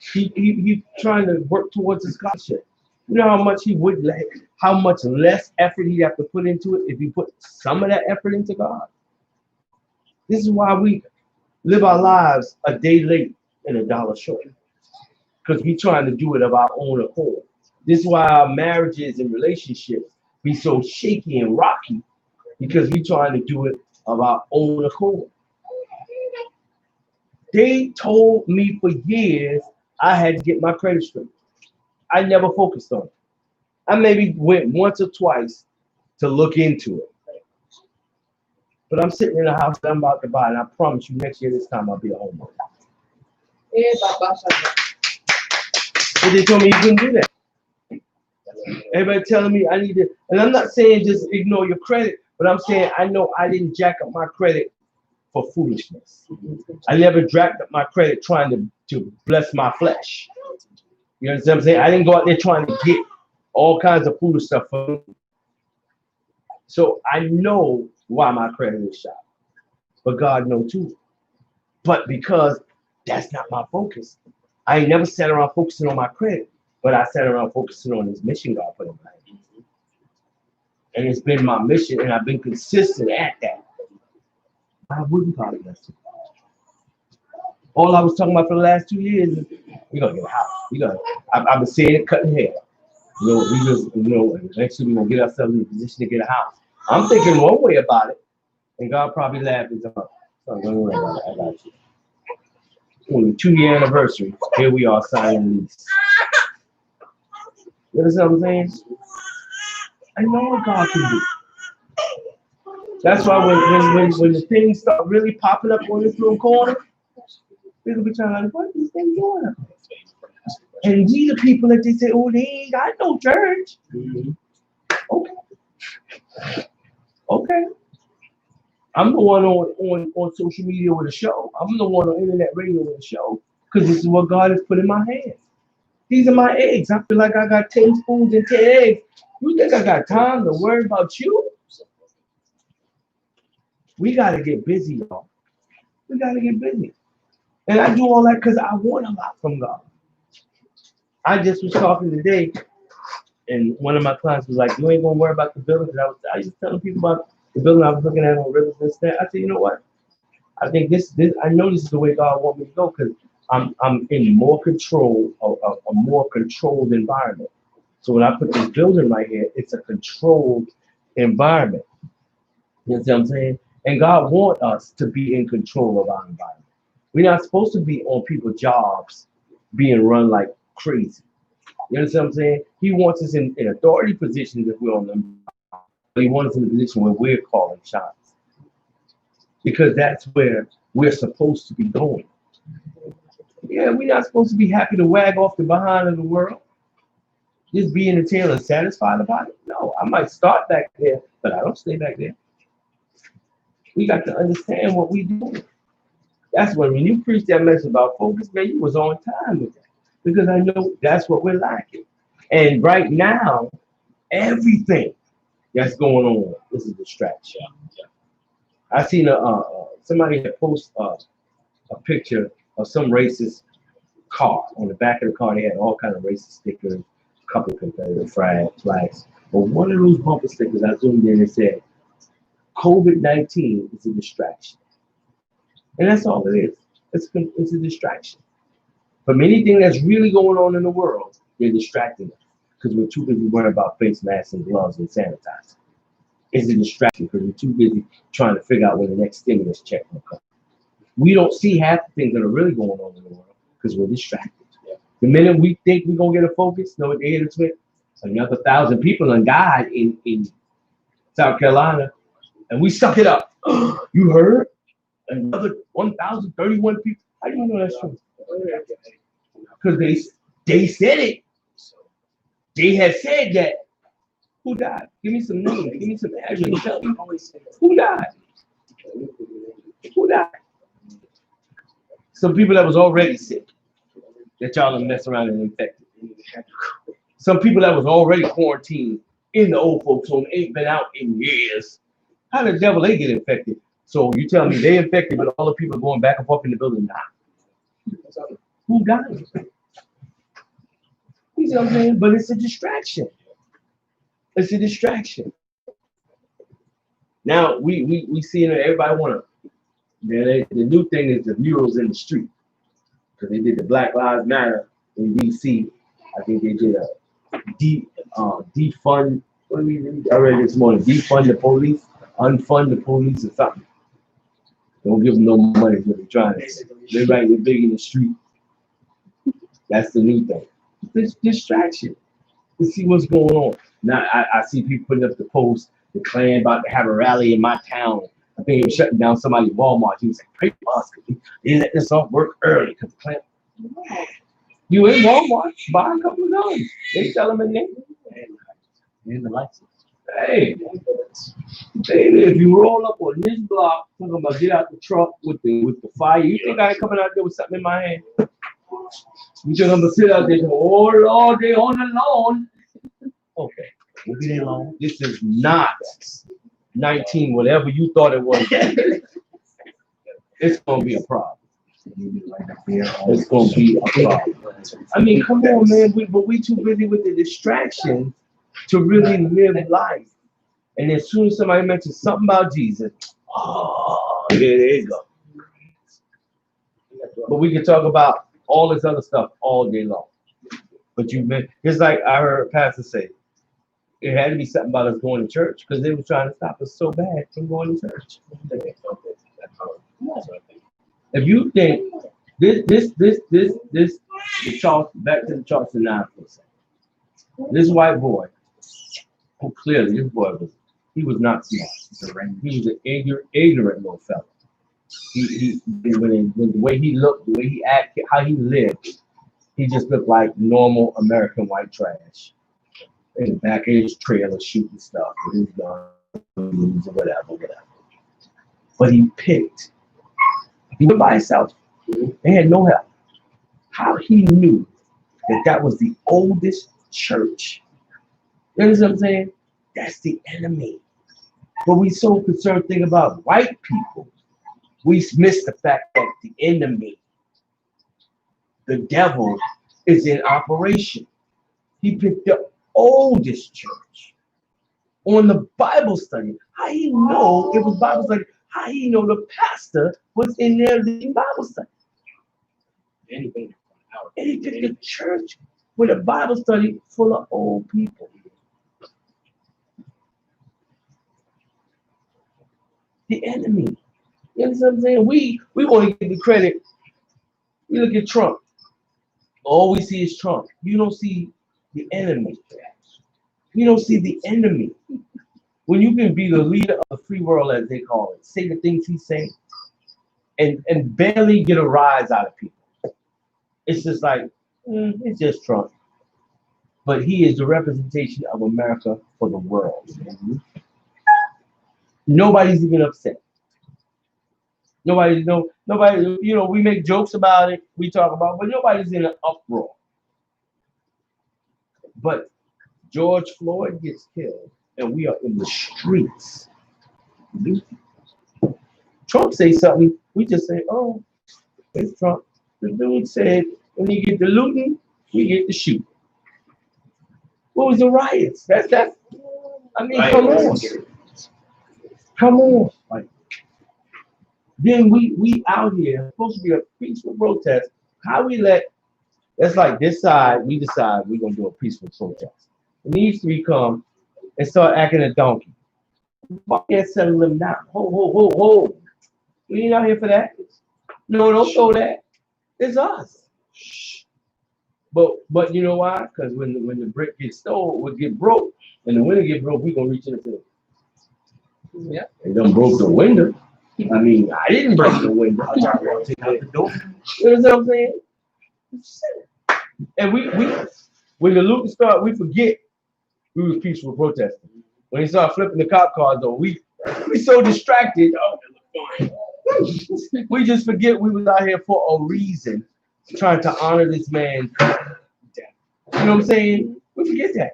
He's trying to work towards his scholarship. You know how much he would like, how much less effort he'd have to put into it if he put some of that effort into God. This is why we live our lives a day late and a dollar short. Because we're trying to do it of our own accord. This is why our marriages and relationships be so shaky and rocky, because we're trying to do it of our own accord. They told me for years I had to get my credit straight. I never focused on it. I maybe went once or twice to look into it. But I'm sitting in a house that I'm about to buy, and I promise you next year this time I'll be a homeowner. But they told me you couldn't do that. Everybody telling me I need to, and I'm not saying just ignore your credit, But I'm saying I know I didn't jack up my credit for foolishness. I never jacked up my credit trying to bless my flesh. You understand what I'm saying? I didn't go out there trying to get all kinds of foolish stuff for me. So I know why my credit is shot. But God knows too. But because that's not my focus. I ain't never sat around focusing on my credit, but I sat around focusing on this mission God put in my hands. And it's been my mission, and I've been consistent at that. I wouldn't call it blessing. All I was talking about for the last 2 years is we're gonna get a house. I've been saying it, cutting hair. We just, eventually we're gonna get ourselves in a position to get a house. I'm thinking one way about it, and God probably laughed and said, "Oh, don't worry about it. I got you." On the 2-year anniversary, here we are signing the lease. You understand what I'm saying? I know what God can do. That's why when the things start really popping up on this little corner, people be trying like, what is this thing doing? And we the people that they say, oh, they ain't got no church. Okay. I'm the one on social media with a show. I'm the one on internet radio with a show. Because this is what God has put in my hands. These are my eggs. I feel like I got 10 spoons and 10 eggs. You think I got time to worry about you? We got to get busy, y'all. We got to get busy. And I do all that because I want a lot from God. I just was talking today, and one of my clients was like, you ain't going to worry about the building. I was telling people about the building I was looking at on Rivers and Stat. I said, you know what? I think I know this is the way God wants me to go because I'm in more control, a more controlled environment. So when I put this building right here, it's a controlled environment. You know what I'm saying? And God wants us to be in control of our environment. We're not supposed to be on people's jobs being run like crazy. You understand what I'm saying? He wants us in authority positions if we're on them. But he wants us in a position where we're calling shots. Because that's where we're supposed to be going. Yeah, we're not supposed to be happy to wag off the behind of the world. Just be in the tail and satisfied about it. No, I might start back there, but I don't stay back there. We got to understand what we do. That's when you preach that message about focus, man, you was on time with that. Because I know that's what we're lacking. And right now, everything that's going on is a distraction. I seen somebody had posted a picture of some racist car. On the back of the car, they had all kind of racist stickers, a couple of Confederate flags. But one of those bumper stickers, I zoomed in and said, COVID-19 is a distraction. And that's all it is. It's a distraction. From anything that's really going on in the world, they're distracting us because we're too busy worrying about face masks and gloves and sanitizer. It's a distraction because we're too busy trying to figure out when the next stimulus check will come. We don't see half the things that are really going on in the world because we're distracted. The minute we think we're going to get a focus, know what they hit us with? Another 1,000 people done died in South Carolina, and we suck it up. You heard? Another 1,031 people. How do you know that's true? Because they said it. They had said that. Who died? Give me some names. Give me some address. Tell me who died. Who died? Some people that was already sick that y'all done mess around and infected. Some people that was already quarantined in the old folks home ain't been out in years. How the devil they get infected? So you tell me they infected, but all the people going back and forth in the building now. Who died? You see what I'm saying? But it's a distraction. It's a distraction. Now we see that everybody wanna. The new thing is the murals in the street because they did the Black Lives Matter in D.C. I think they did a defund. What did I read this morning? Defund the police, unfund the police, or something. Don't give them no money for what they're trying to say. They're right with big in the street. That's the new thing. It's distraction. To see what's going on. Now I see people putting up the post, the Klan about to have a rally in my town. I think he was shutting down somebody's Walmart. He was like, pray for us. They let this off work early because the Klan. You in Walmart, buy a couple of guns. They sell them in there. And the license. Hey, baby, if you roll up on this block, talking about get out the truck with the fire, you think I ain't coming out there with something in my hand? You think I'm gonna sit out there all day on the lawn? Okay, we'll be there long. This is not 19, whatever you thought it was. It's gonna be a problem. It's gonna be a problem. I mean, come on, man. But we too busy with the distractions to really live life. And as soon as somebody mentions something about Jesus, oh, yeah, there you go. But we can talk about all this other stuff all day long. But it's like I heard Pastor say, it had to be something about us going to church because they were trying to stop us so bad from going to church. If you think the Charles, back to the Charleston 9 for a second. This white boy, who clearly this boy was not smart. He was an ignorant little fella. When the way he looked, the way he acted, how he lived, he just looked like normal American white trash. In the back of his trailer shooting stuff with his guns or whatever. But he went by himself. They had no help. How he knew that was the oldest church. You understand what I'm saying? That's the enemy. But we so concerned thinking about white people. We miss the fact that the enemy, the devil, is in operation. He picked the oldest church on the Bible study. How he know it was Bible study? How he know the pastor was in there leading Bible study? And he picked a church with a Bible study full of old people. The enemy. You understand what I'm saying? We want to give the credit. We look at Trump. All we see is Trump. You don't see the enemy. You don't see the enemy. When you can be the leader of the free world, as they call it, say the things he's saying, and barely get a rise out of people. It's just like, it's just Trump. But he is the representation of America for the world. Nobody's even upset. Nobody, we make jokes about it, we talk about it, but nobody's in an uproar. But George Floyd gets killed, and we are in the streets. Trump says something, we just say, oh, it's Trump. The dude said, when you get the looting, we get the shooting. What was the riots? That's I mean, come on. Come on. Like, then we out here, supposed to be a peaceful protest. How we that's like this side, we decide we're going to do a peaceful protest. And these three come and start acting a donkey. Why can't settle them down? Ho. We ain't out here for that. No, don't show that. It's us. Shh. But you know why? Because when the brick gets stolen, we get broke. And the window get broke, we're going to reach in the field. Yeah. They done broke the window. I mean, I didn't break the window. I tried to take out the door. You know what I'm saying? And we when the looting started, we forget we was peaceful protesting. When they start flipping the cop cars, though, we so distracted. We just forget we was out here for a reason, trying to honor this man's death. You know what I'm saying? We forget that.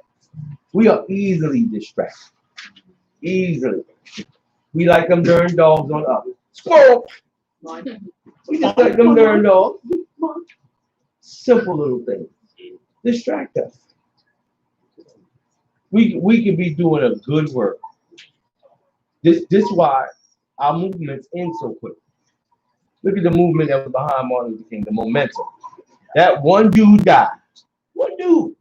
We are easily distracted. Easily. We like them darn dogs on us. Squirrel! We just like them darn dogs. Simple little things. Distract us. We could be doing a good work. This why our movements end so quick. Look at the movement that was behind Martin Luther King, the momentum. That one dude died. One dude.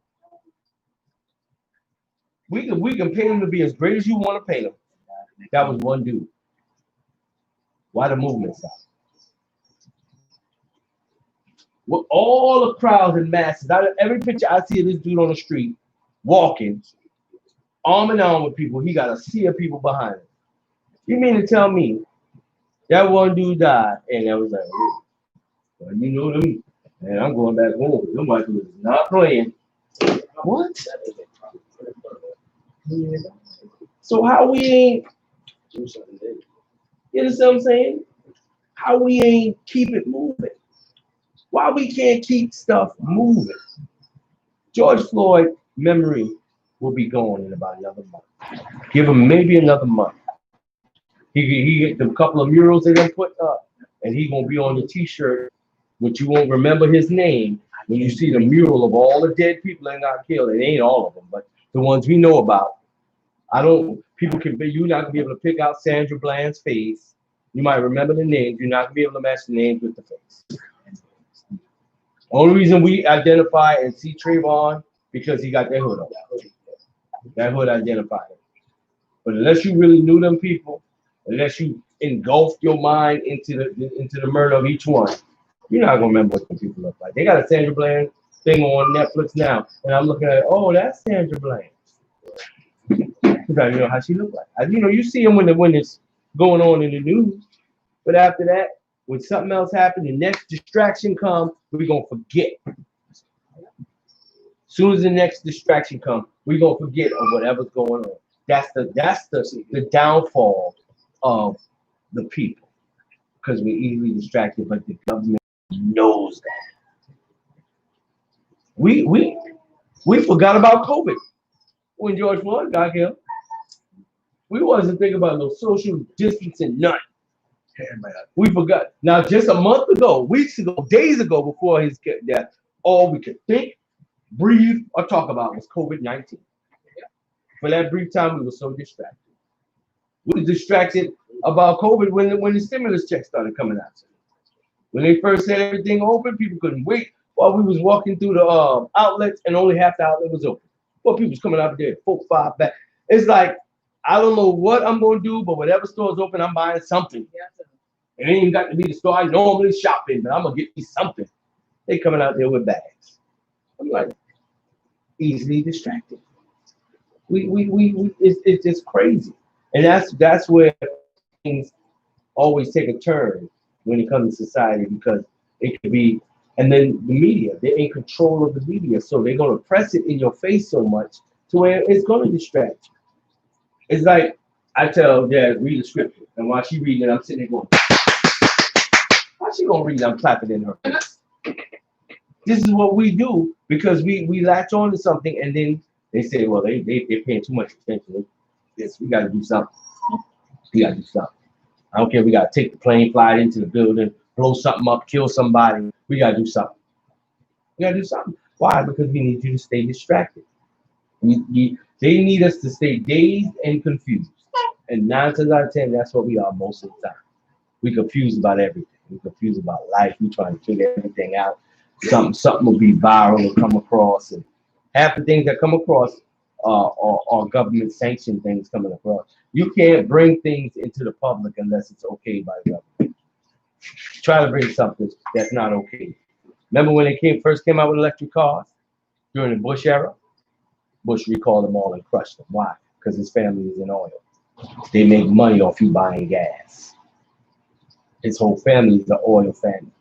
We can paint him to be as great as you want to paint him. That was one dude. Why the movement stopped? With all the crowds and masses, every picture I see of this dude on the street walking, arm in arm with people, he got a sea of people behind him. You mean to tell me that one dude died and that was like, oh, well, you know them, and I'm going back home. Nobody was not playing. What? So how we ain't, Do something big. you understand what I'm saying? How we ain't keep it moving? Why we can't keep stuff moving? George Floyd memory will be gone in about another month. Give him maybe another month. He get the couple of murals they done put up, and he gonna be on the T-shirt, which you won't remember his name when you see the mural of all the dead people that got killed. It ain't all of them, but the ones we know about. I don't. People can be. You're not gonna be able to pick out Sandra Bland's face. You might remember the names. You're not gonna be able to match the names with the face. Only reason we identify and see Trayvon because he got that hood on. That hood identified him. But unless you really knew them people, unless you engulfed your mind into the murder of each one, you're not gonna remember what the people look like. They got a Sandra Bland thing on Netflix now, and I'm looking at it, oh, that's Sandra Bland. You gotta know how she look like. You know, you see them when it's going on in the news, but after that, when something else happens, the next distraction comes, we're gonna forget. As soon as the next distraction comes, we're gonna forget of whatever's going on. That's the downfall of the people, because we're easily distracted, but the government knows that. We forgot about COVID when George Floyd got killed. We wasn't thinking about no social distancing, none. We forgot. Now, just a month ago, weeks ago, days ago, before his death, all we could think, breathe, or talk about was COVID-19. For that brief time, we were so distracted. We were distracted about COVID when the stimulus checks started coming out. When they first said everything open, people couldn't wait while we was walking through the outlets, and only half the outlet was open. Well, people was coming out there, 4, 5 back. It's like, I don't know what I'm going to do, but whatever store's open, I'm buying something. It ain't even got to be the store I normally shop in, but I'm going to get me something. They coming out there with bags. I'm like, easily distracted. It's just crazy. And that's where things always take a turn when it comes to society, because it could be, and then the media, they're in control of the media. So they're going to press it in your face so much to where it's going to distract you. It's like I tell Dad, read the scripture, and while she reading it, I'm sitting there going, how's she gonna read? I'm clapping in her face. This is what we do because we latch on to something, and then they say, well, they're paying too much attention. Yes, we gotta do something. We gotta do something. I don't care. We gotta take the plane, fly into the building, blow something up, kill somebody. We gotta do something. We gotta do something. Why? Because we need you to stay distracted. They need us to stay dazed and confused. And 9 times out of 10, that's what we are most of the time. We confused about everything. We confused about life. We trying to figure everything out. Something will be viral or come across. And half the things that come across are government sanctioned things coming across. You can't bring things into the public unless it's okay by the government. Try to bring something that's not okay. Remember when they first came out with electric cars during the Bush era? Bush recalled them all and crushed them. Why? Because his family is in oil. They make money off you buying gas. His whole family is the oil family.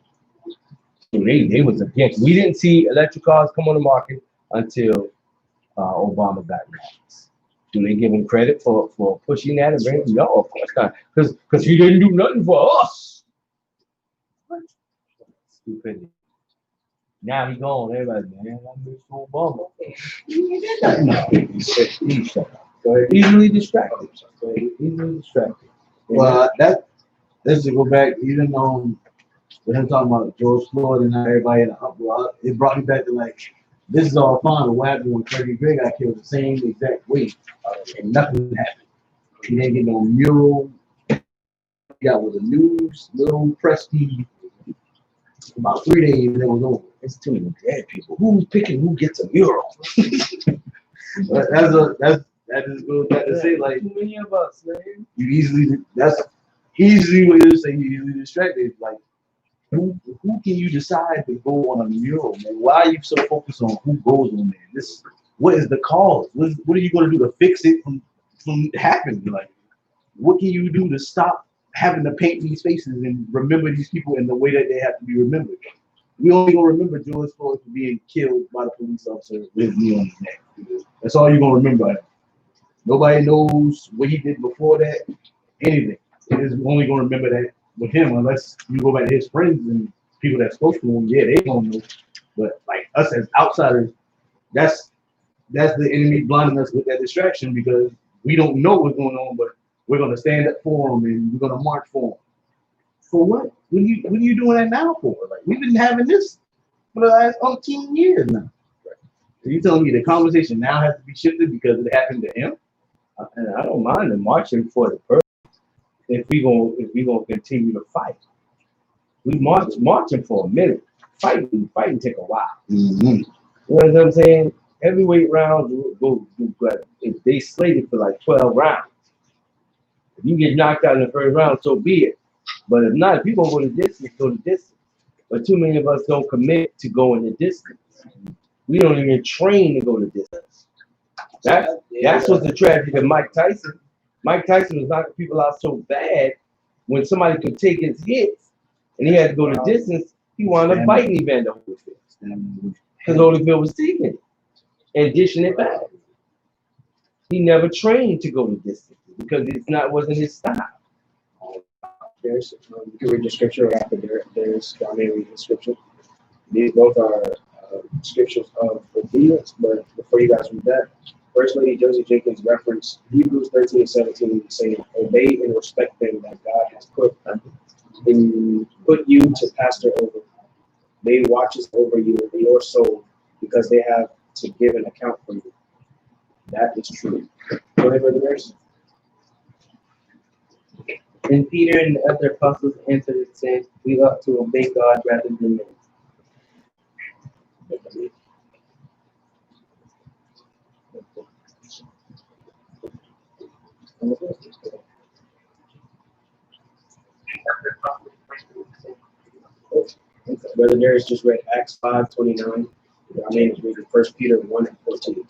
So they was against. We didn't see electric cars come on the market until Obama got elected. Do they give him credit for pushing that and bringing? No, of course not. Because he didn't do nothing for us. Stupidity. Now he gone. Everybody, man, I miss Obama. He shut up. Easily distracted. Easily distracted. Well, let's just go back. Even when I'm talking about George Floyd and everybody in the uproar, it brought me back to like, this is all fine. But what happened when Freddie Gray got killed the same exact way, and nothing happened. He didn't get no mural. He got with the news, little prestige. About 3 days, and it was over. It's too many dead people. Who's picking who gets a mural? That just goes back to say, like, Too many of us, man. that's easily what you say, you easily distracted. Like, who can you decide to go on a mural, man? Why are you so focused on who goes on there? What is the cause? What are you going to do to fix it from happening? Like, what can you do to stop having to paint these faces and remember these people in the way that they have to be remembered? We only gonna remember George Floyd for being killed by the police officer with me on his neck. That's all you're gonna remember. Nobody knows what he did before that. Anything. It is only gonna remember that with him unless you go back to his friends and people that spoke to him. Yeah, they don't know. But like us as outsiders, that's the enemy blinding us with that distraction because we don't know what's going on, but we're gonna stand up for him and we're gonna march for him. For what? What are you doing that now for? Like we've been having this for the last 18 years now. Are you telling me the conversation now has to be shifted because it happened to him? And I don't mind them marching for the person if we gonna continue to fight. We marching for a minute. Fighting take a while. Mm-hmm. You know what I'm saying? Heavyweight rounds go but if they slated for like 12 rounds. If you get knocked out in the first round, so be it. But if not, if you gonna go the distance, go the distance. But too many of us don't commit to going the distance. We don't even train to go the distance. That's what's the tragedy of Mike Tyson. Mike Tyson was knocking people out so bad when somebody could take his hits and he had to go the distance, he wound up fighting Evander Holyfield. Because Holyfield was taking it and dishing it back. He never trained to go the distance because wasn't his style. There's, you can read the scripture right after there's, I may read the scripture. These both are scriptures of obedience, but before you guys read that, First Lady Josie Jenkins referenced Hebrews 13:17, saying, "Obey and respect them that God has put you to pastor over. They watches over you in your soul because they have to give an account for you." That is true. Go ahead, Brother Bears. And Peter and the other apostles answered and said, "We ought to obey God rather than men." Brother Darius just read Acts 5:29. I mean, is reading 1 Peter 1:14.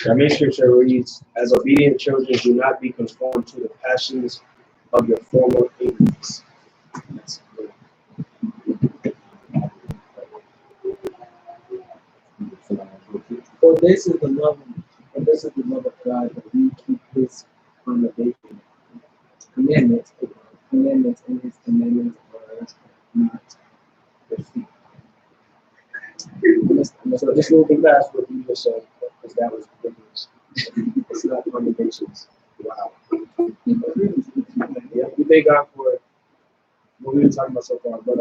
Our main scripture reads, "As obedient children, do not be conformed to the passions of your former ignorance." For this is the love of God, that we keep His commandments, and His commandments are not defeat. So just moving past what you just said, because that was ridiculous. It's not condemnations. Wow. Yeah, we thank God for what we've been talking about so far. But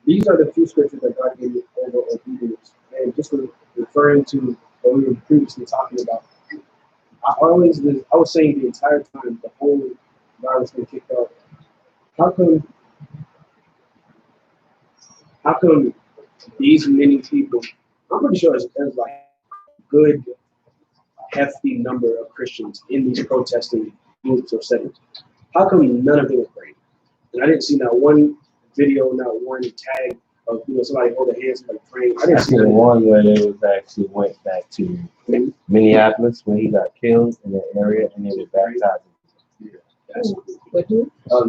these are the few scriptures that God gave me over obedience. And just referring to what we were previously talking about, I was saying the entire time, the whole virus been kicked off. How come these many people, I'm pretty sure there's like a good, hefty number of Christians in these protesting groups or settings. How come none of them are praying? And I didn't see not one video, not one tag of somebody hold their hands like praying. I didn't see the one where they was actually went back to Minneapolis when he got killed in that area and they were baptized.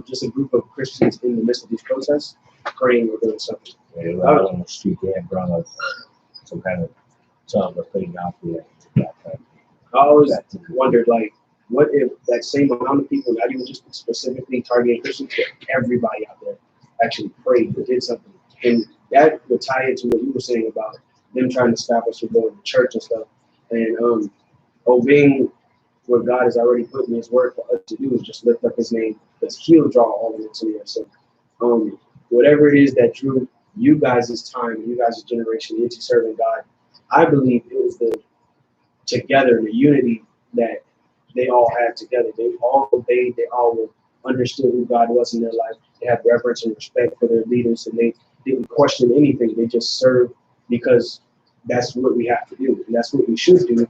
Just a group of Christians in the midst of these protests praying or doing something. Yeah, they were out on the street. They had brought up some kind of tongue or putting out there. I always wondered, like, what if that same amount of people, not even just specifically targeting Christians, but everybody out there actually prayed or did something? And that would tie into what you were saying about them trying to stop us from going to church and stuff. And obeying what God has already put in His word for us to do is just lift up His name, because He'll draw all of it to there. So whatever it is that drew you guys' time, you guys' generation into serving God, I believe it was the together, the unity that they all had together. They all obeyed, they all understood who God was in their life. They had reverence and respect for their leaders, and they didn't question anything. They just served because that's what we have to do, and that's what we should do.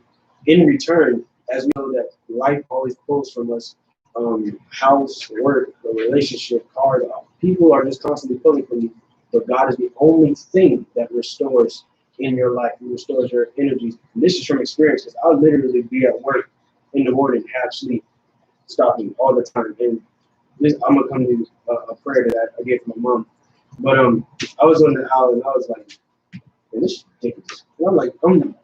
In return, as we know that life always pulls from us, house, work, a relationship, car, people are just constantly pulling from you. But God is the only thing that restores in your life, it restores your energies. And this is from experience, because I'll literally be at work in the morning, half sleep, stopping all the time. And this, I'm gonna come to a prayer that I gave to my mom. But I was on the aisle and I was like, man, this is ridiculous. And I'm like, I'm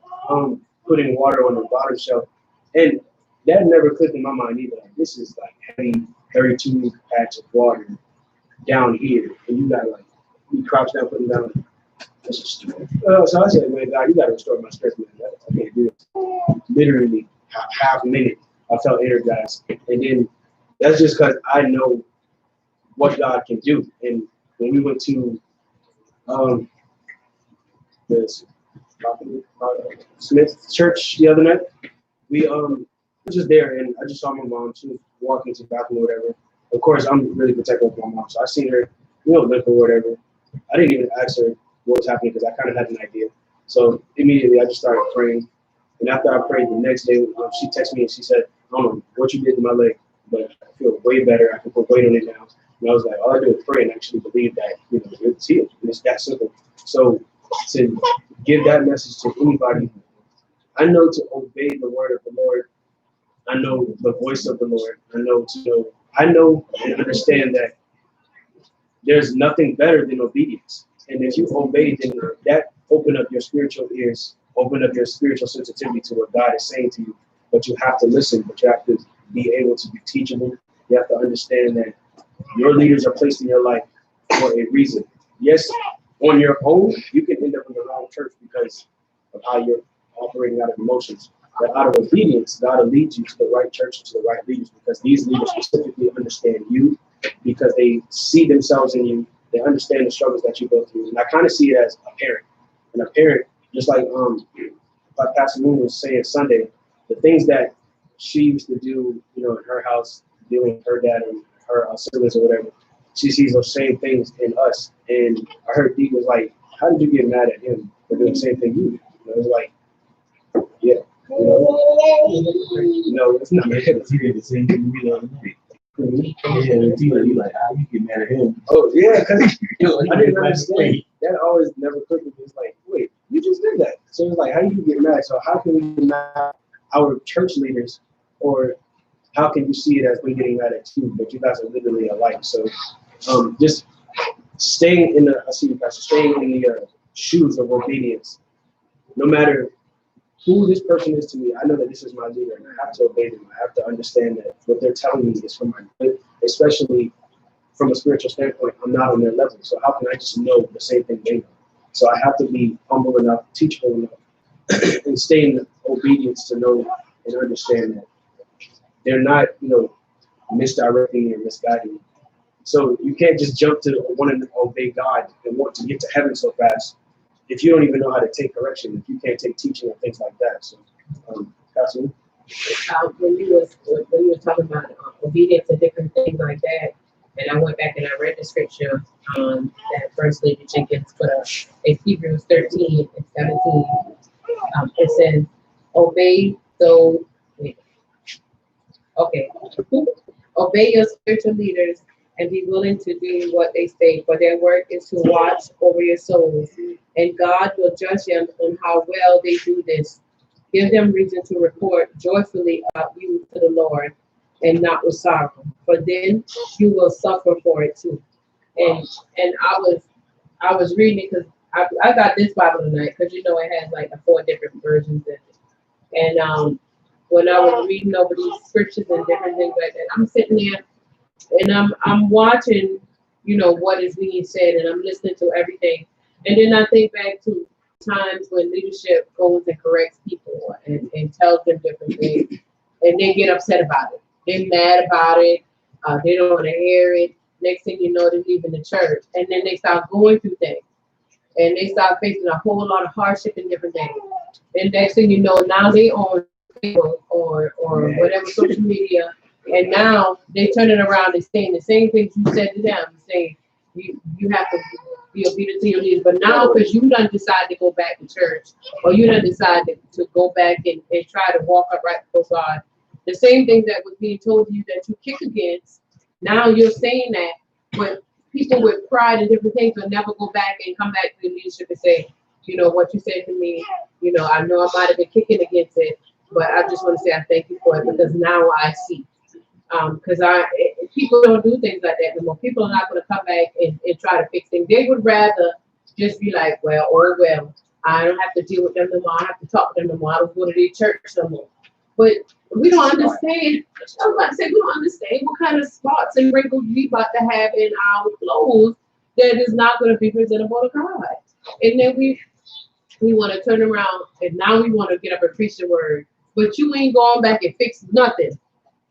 putting water on the bottom shelf, and that never clicked in my mind either. Like, this is like heavy 32 patch of water down here, and you got like you crouch down, putting down. This is stupid. So I said, man, God, you got to restore my strength, man. I can't do this. Literally half a minute, I felt energized, and then that's just because I know what God can do. And when we went to the Smith Church the other night, we was just there, and I just saw my mom. She was walking to the bathroom or whatever. Of course, I'm really protective of my mom, so I seen her, limp or whatever. I didn't even ask her what was happening because I kind of had an idea. So immediately I just started praying. And after I prayed the next day, she texted me and she said, I don't know what you did to my leg, but I feel way better. I can put weight on it now. And I was like, all I do is pray and actually believe that, it's healed. And it's that simple. So to give that message to anybody, I know to obey the word of the Lord. I know the voice of the Lord. I know and understand that there's nothing better than obedience. And if you obey, then that open up your spiritual ears, open up your spiritual sensitivity to what God is saying to you. But you have to listen, but you have to be able to be teachable. You have to understand that your leaders are placed in your life for a reason. Yes, on your own, you can end up in the wrong church because of how you're operating out of emotions. But out of obedience, God will lead you to the right church and to the right leaders, because these leaders specifically understand you, because they see themselves in you. They understand the struggles that you go through. And I kind of see it as a parent. And a parent, just like Pastor Moon was saying Sunday, the things that she used to do, in her house, dealing with her dad and her siblings or whatever, she sees those same things in us. And I heard Dee was like, how did you get mad at him for doing the same thing you did? It was like, yeah. It's not Yeah, because he did the same thing to me the other night. Yeah, and you like, how you get mad at him? Oh, yeah, because I didn't understand. That always never clicked with me. It's like, wait, you just did that. So it's like, how do you get mad? So how can we get mad at our church leaders, or how can you see it as we getting mad at you? But you guys are literally alike. So just staying in the, I see you guys, staying in the shoes of obedience. No matter who this person is to me, I know that this is my leader, and I have to obey them. I have to understand that what they're telling me is for my good, especially from a spiritual standpoint. I'm not on their level, so how can I just know the same thing they know? So I have to be humble enough, teachable enough, and stay in obedience to know and understand that they're not, misdirecting or misguiding you. So you can't just jump to want to obey God and want to get to heaven so fast if you don't even know how to take correction, if you can't take teaching and things like that. So, that's me. When you were talking about obedience and different things like that, and I went back and I read the scripture that First Lady Jenkins put up in Hebrews 13 and 17. It says, obey those. Okay. Obey your spiritual leaders and be willing to do what they say, for their work is to watch over your souls, and God will judge them on how well they do this. Give them reason to report joyfully of you to the Lord, and not with sorrow, for then you will suffer for it too. And I was reading it because I got this Bible tonight, because it has like 4 different versions in it. And when I was reading over these scriptures and different things like that, I'm sitting there and I'm watching, what is being said, and I'm listening to everything. And then I think back to times when leadership goes and corrects people and tells them different things, and they get upset about it. They're mad about it. They don't want to hear it. Next thing you know, they're leaving the church, and then they start going through things, and they start facing a whole lot of hardship and different things. And next thing you know, now they on Facebook or whatever social media, and now they turn it around and saying the same things you said to them, saying you have to be obedient to your leaders. But now, because you done decide to go back to church, or you done decided to go back and try to walk upright before God, the same thing that was being told to you that you kick against, now you're saying that. But people with pride and different things will never go back and come back to the leadership and say, what you said to me, I know I might have been kicking against it, but I just want to say I thank you for it, because now I see. Because people don't do things like that no more. People are not going to come back and try to fix things. They would rather just be like, well, oh well, I don't have to deal with them no more. I don't have to talk to them no more. I don't go to their church no more. But we don't understand. I was about to say, we don't understand what kind of spots and wrinkles we about to have in our clothes that is not going to be presentable to God. And then we want to turn around and now we want to get up and preach the word. But you ain't going back and fix nothing.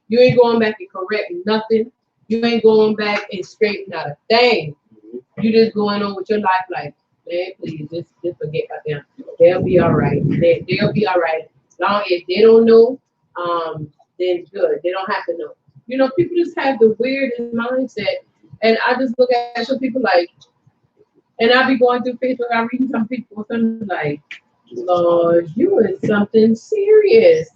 You ain't going back and correct nothing. You ain't going back and straighten out a thing. You just going on with your life like, man, please, just forget about them. They'll be all right. They'll be all right. Long as they don't know, then good. They don't have to know. You know, people just have the weirdest mindset. And I just look at some people like, and I be going through Facebook, I read some people, something like, Lord, you is something serious.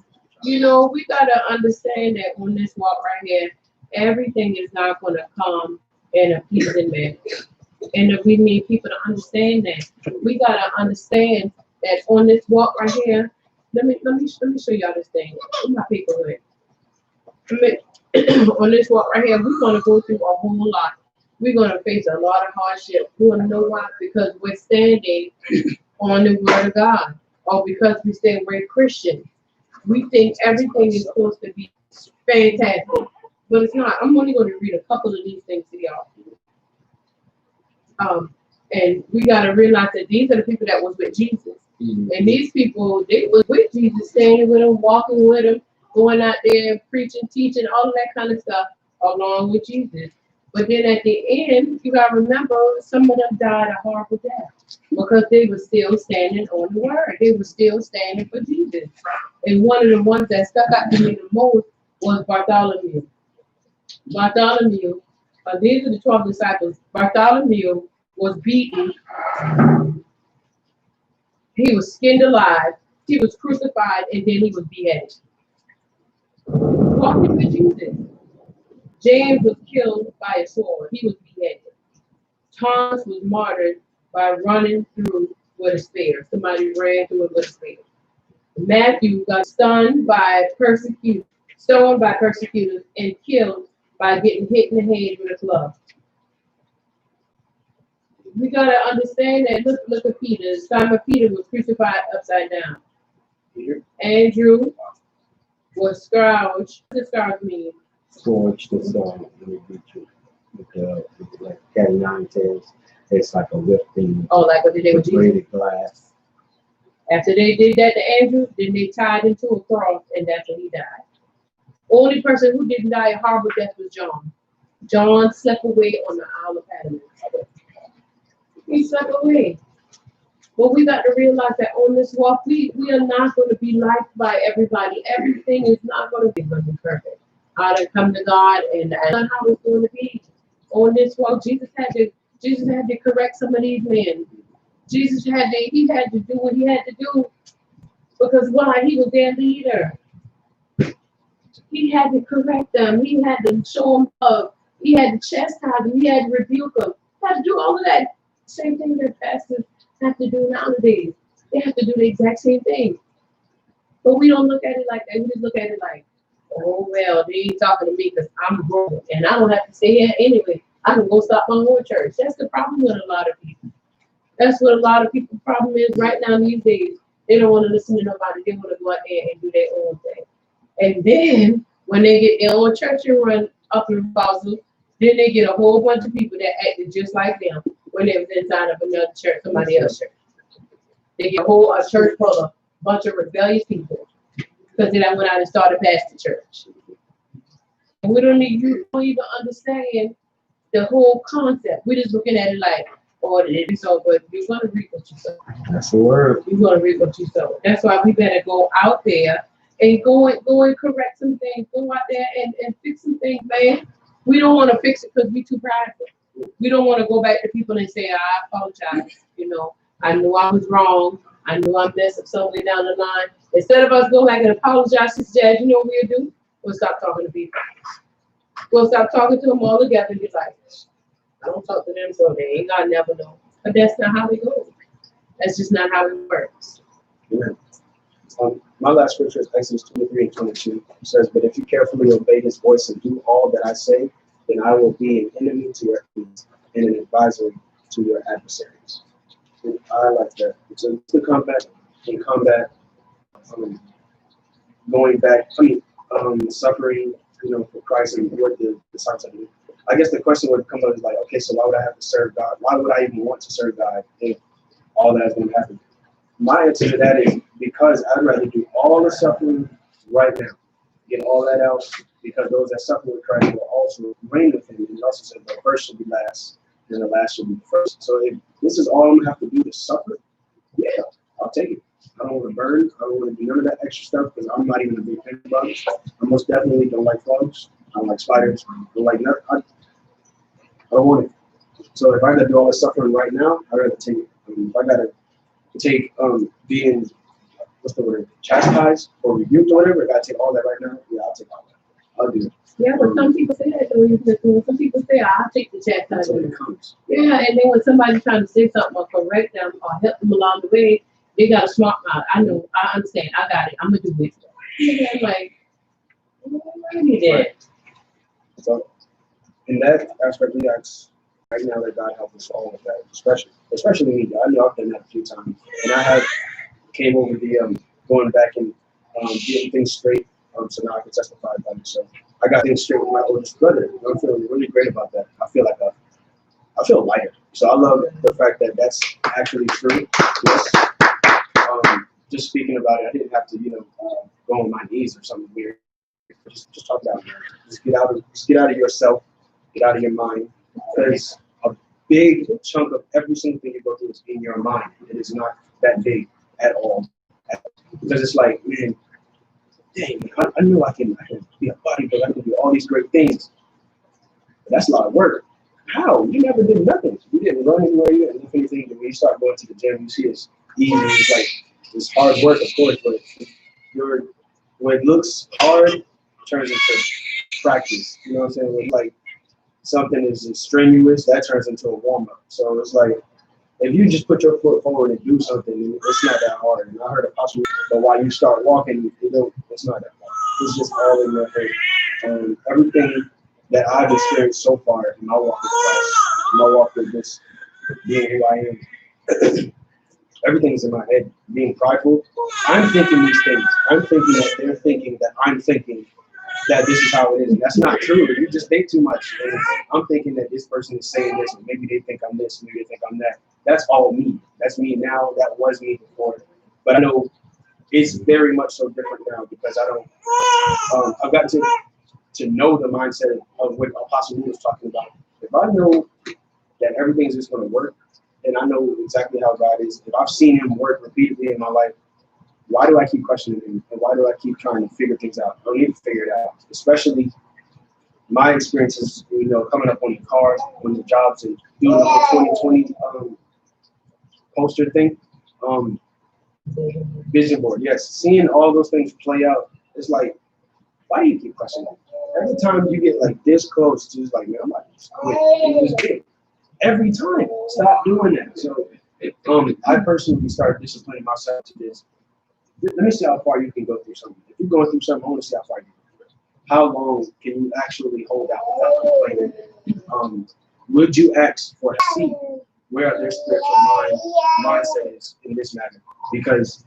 You know, we got to understand that on this walk right here, everything is not going to come in a pleasing manner. And if we need people to understand that, we got to understand that on this walk right here, let me show y'all this thing. Where's my paperwork? On this walk right here, we're going to go through a whole lot. We're going to face a lot of hardship. You want to know why? Because we're standing on the word of God, or because we say we're Christians. We think everything is supposed to be fantastic, but it's not. I'm only going to read a couple of these things to y'all. And we got to realize that these are the people that was with Jesus. And these people, they was with Jesus, standing with him, walking with him, going out there, preaching, teaching, all of that kind of stuff, along with Jesus. But then at the end, you got to remember, some of them died a horrible death because they were still standing on the word. They were still standing for Jesus. And one of the ones that stuck out to me the most was Bartholomew. Bartholomew, these are the 12 disciples. Bartholomew was beaten. He was skinned alive. He was crucified, and then he was beheaded. Walking with Jesus. James was killed by a sword. He was beheaded. Thomas was martyred by running through with a spear. Somebody ran through it with a spear. Matthew got stoned by persecutors, and killed by getting hit in the head with a club. We gotta understand that. Look at Peter. Simon Peter was crucified upside down. Andrew was scourged. What does scourge mean? Scorched the sun with like cat and nine tails. It's like a whip thing. Oh, like what they did with Jesus. Braided glass. After they did that to Andrew, then they tied him to a cross, and that's when he died. Only person who didn't die a horrible death was John. John slept away on the Isle of Patmos. He slept away. But we got to realize that on this walk, we are not going to be liked by everybody. Everything is not going to be perfect. How to come to God, and that's not how it's going to be. On this walk, Jesus had to correct some of these men. Jesus had to do what he had to do, because why? He was their leader. He had to correct them. He had to show them love. He had to chastise them. He had to rebuke them. He had to do all of that. Same thing that pastors have to do nowadays. They have to do the exact same thing. But we don't look at it like that. We just look at it like, oh, well, they ain't talking to me because I'm grown and I don't have to stay here anyway. I can go stop my own church. That's the problem with a lot of people. That's what a lot of people's problem is right now these days. They don't want to listen to nobody. They want to go out there and do their own thing. And then when they get their own church and run up in Basel, then they get a whole bunch of people that acted just like them when they was inside of another church, somebody else's church. They get a church full of a bunch of rebellious people because they went out and started pastor church. And we don't even understand the whole concept. We're just looking at it like, oh, it is so, but you're going to reap what you sow. That's the word. You're going to reap what you sow. That's why we better go out there and go and correct some things. Go out there and fix some things, man. We don't want to fix it because we're too prideful. We don't want to go back to people and say, I apologize. You know, I knew I was wrong. I knew I messed up somewhere down the line. Instead of us going back and apologize, Sister Jazz, you know what we'll do? We'll stop talking to people. We'll stop talking to them all together and be like, I don't talk to them, so they ain't gonna never know. But that's not how it goes. That's just not how it works. Amen. My last scripture is Exodus 23 and 22. It says, but if you carefully obey his voice and do all that I say, then I will be an enemy to your enemies and an advisor to your adversaries. And I like that. So it's the combat, in combat, going back, suffering, for Christ and what the disciples are doing. I guess the question would come up is like, okay, so why would I have to serve God? Why would I even want to serve God if all that is going to happen? My answer to that is because I'd rather do all the suffering right now, get all that out, because those that suffer with Christ will also reign with him. And he also said the first should be last, and the last should be first. So if this is all I'm going to have to do to suffer, yeah, I'll take it. I don't want to burn. I don't want to do none of that extra stuff because I'm not even a big fan of bugs. I most definitely don't like frogs. I don't like spiders. I don't like nothing. I don't want it. So if I got to do all this suffering right now, I'd rather take it. If I got to take being, what's the word, chastised or rebuked or whatever, if I take all that right now, yeah, I'll take all that. I'll do it. Yeah, but some people say that though. Some people say, I'll take the That's when chastisement. it comes. Yeah, and then when somebody's trying to say something or correct them or help them along the way, they got a smart mouth. I know, I understand, I got it, I'm gonna do it. And I'm like, I need that. So in that aspect, we ask right now that God help us all with that, especially me. I know I've done that a few times, and I have came over the going back and getting things straight. So now I can testify about it. So I got things straight with my oldest brother. I'm feeling really great about that. I feel lighter. So I love the fact that that's actually true. Yes. Just speaking about it, I didn't have to, go on my knees or something weird. Just talk about it. Just get out of yourself, get out of your mind. Because a big chunk of every single thing you go through is in your mind. It is not that big at all. Because it's like, man, dang, I know I can be a bodybuilder, I can do all these great things. But that's a lot of work. How? You never did nothing. You didn't run anywhere, you didn't do anything. When you start going to the gym, you see it's easy. It's like it's hard work, of course, but when it looks hard, it turns into practice. You know what I'm saying? When like something is strenuous, that turns into a warm-up. So it's like if you just put your foot forward and do something, it's not that hard. And I heard a possible, but while you start walking, it's not that hard. It's just all in your head. Everything that I've experienced so far in my walk with Christ, in my walk with this being who I am, everything's in my head. Being prideful, I'm thinking these things. I'm thinking that they're thinking that I'm thinking that this is how it is. And that's not true. You just think too much. And I'm thinking that this person is saying this, and maybe they think I'm this, maybe they think I'm that. That's all me. That's me now. That was me before. But I know it's very much so different now because I've got to know the mindset of what Apostle Wu was talking about. If I know that everything's just going to work, and I know exactly how God is, if I've seen him work repeatedly in my life, why do I keep questioning him? And why do I keep trying to figure things out? I don't need to figure it out. Especially my experiences, coming up on the cars, on the jobs, and doing the whole 2020 poster thing. Vision board, yes. Seeing all those things play out, it's like, why do you keep questioning? Every time you get like this close to just like, man, I'm like, just quit. Just quit. Every time, stop doing that. So, I personally started disciplining myself to this. Let me see how far you can go through something. If you're going through something, I want to see how far you can go through it. How long can you actually hold out without complaining? Would you ask for a seat where their spiritual mindset is in this matter? Because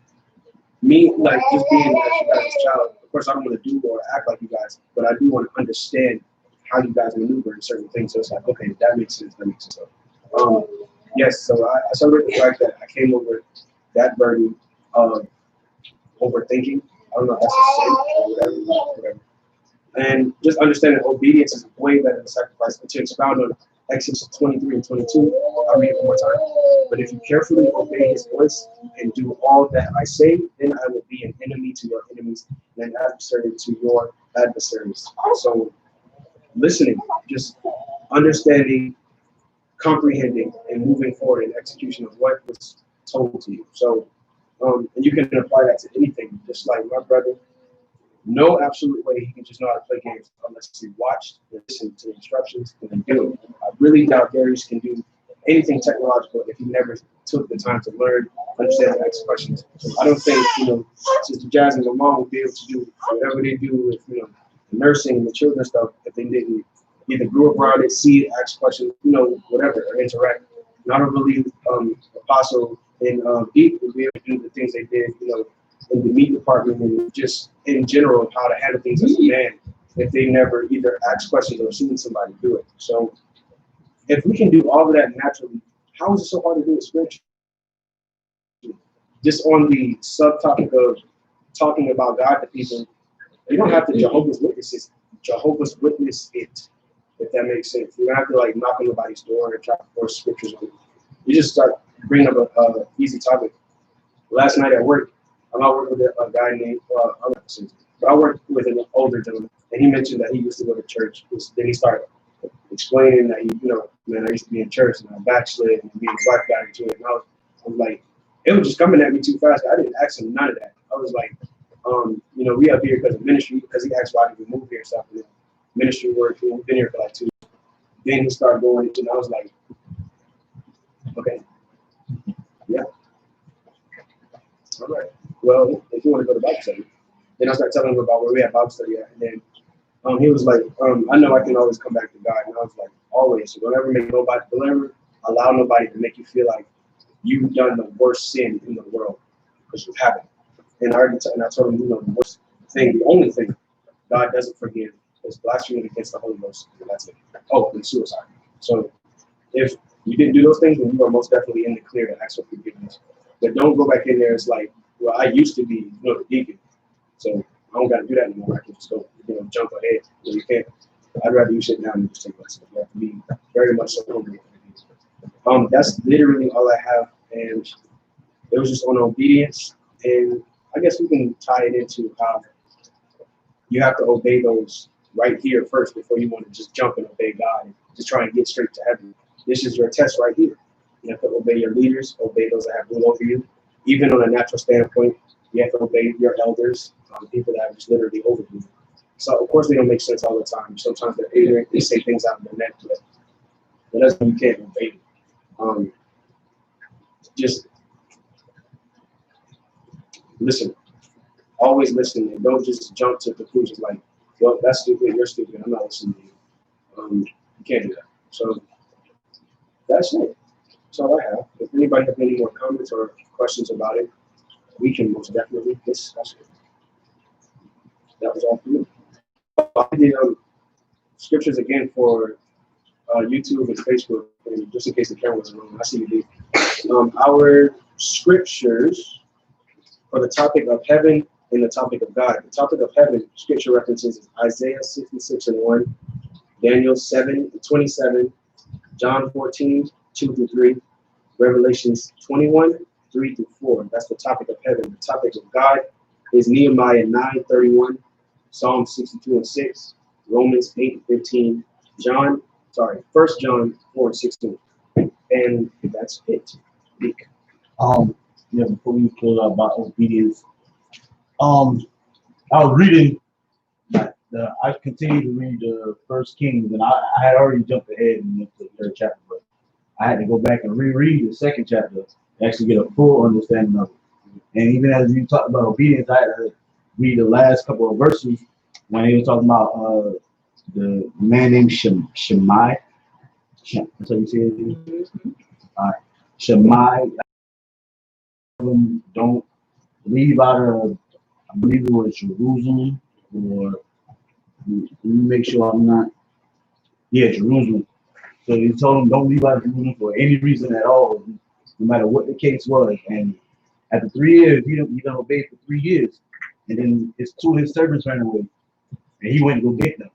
me, like just being as you guys' child, of course I don't want to do or act like you guys, but I do want to understand how you guys maneuver in certain things. So it's like, okay, that makes sense. So, yes, so I celebrate the fact that I came over that burden of overthinking. I don't know if that's a sin or whatever. And just understanding obedience is way better than sacrifice. And to expound on Exodus 23 and 22, I'll read it one more time. But if you carefully obey his voice and do all that I say, then I will be an enemy to your enemies and an adversary to your adversaries. So listening, just understanding, comprehending, and moving forward in execution of what was told to you. So, and you can apply that to anything, just like my brother. No absolute way he can just know how to play games unless he watched and listened to the instructions and then do it. I really doubt Darius can do anything technological if he never took the time to learn, understand, and ask questions. I don't think, Sister Jazz and Lamont would be able to do whatever they do with, the nursing and the children stuff if they didn't, either grew up around it, see it, ask questions, whatever, or interact. And I don't believe Apostle and Deep would be able to do the things they did, in the meat department and just in general how to handle things as a man if they never either asked questions or seen somebody do it. So if we can do all of that naturally, how is it so hard to do it spiritually? Just on the subtopic of talking about God to people, you don't have to Jehovah's Witness it, if that makes sense. You don't have to like knock on nobody's door and try to force scriptures on it. You just start bringing up a easy topic. Last night at work, I worked with a guy named, I worked with an older gentleman, and he mentioned that he used to go to church. Then he started explaining that man, I used to be in church and I backslid and me and his wife got into it. And I was like, it was just coming at me too fast. I didn't ask him none of that. I was like, we up here because of ministry, because he asked why did we move here and stuff. And then ministry work, we've been here for like 2 years. Then he started going into, and I was like, okay, yeah. All right. Well, if you want to go to Bible study, then I started telling him about where we had Bible study at. And then he was like, I know I can always come back to God. And I was like, always. So don't ever allow nobody to make you feel like you've done the worst sin in the world, because you haven't. And I told him, the worst thing, the only thing God doesn't forgive is blasphemy against the Holy Ghost. And that's it. Oh, and suicide. So if you didn't do those things, then you are most definitely in the clear to ask for forgiveness. But don't go back in there. It's like, well, I used to be, the deacon, so I don't got to do that anymore. I can just go, jump ahead. You can't. I'd rather you sit down and just take lessons. You have to be very much so hungry. That's literally all I have, and it was just on obedience. And I guess we can tie it into how you have to obey those right here first before you want to just jump and obey God and just try and get straight to heaven. This is your test right here. You have to obey your leaders, obey those that have rule over you. Even on a natural standpoint, you have to obey your elders, people that are just literally over you. So, of course, they don't make sense all the time. Sometimes they're ignorant. They say things out of their neck, but that doesn't mean you can't obey them. Just listen. Always listen, and don't just jump to conclusions like, well, that's stupid, you're stupid, I'm not listening to you. You can't do that. So that's it. That's all I have. If anybody has any more comments or questions about it, we can most definitely discuss it. That was all for me. I did scriptures again for YouTube and Facebook, and just in case the camera wasn't on. I see you did. Our scriptures for the topic of heaven and the topic of God. The topic of heaven, scripture references is Isaiah 66:1, Daniel 7:27, John 14:2-3, Revelations 21:3-4. That's the topic of heaven. The topic of God is Nehemiah 9:31, Psalm 62:6, Romans 8:15, 1 John 4:16. And that's it. Before we close out about obedience, I was reading. I continued to read the First Kings, and I had already jumped ahead and went to the 3rd chapter, but I had to go back and reread the 2nd chapter to actually get a full understanding of it. And even as you talked about obedience, I had to read the last couple of verses when he was talking about the man named Shemai. That's how you say it? Shemai. Don't leave out of, I believe it was Jerusalem, or let me make sure I'm not, Jerusalem. So he told him, don't leave out of Jerusalem for any reason at all, no matter what the case was. And after 3 years, he done obeyed for 3 years. And then two of his servants ran away, and he went to go get them.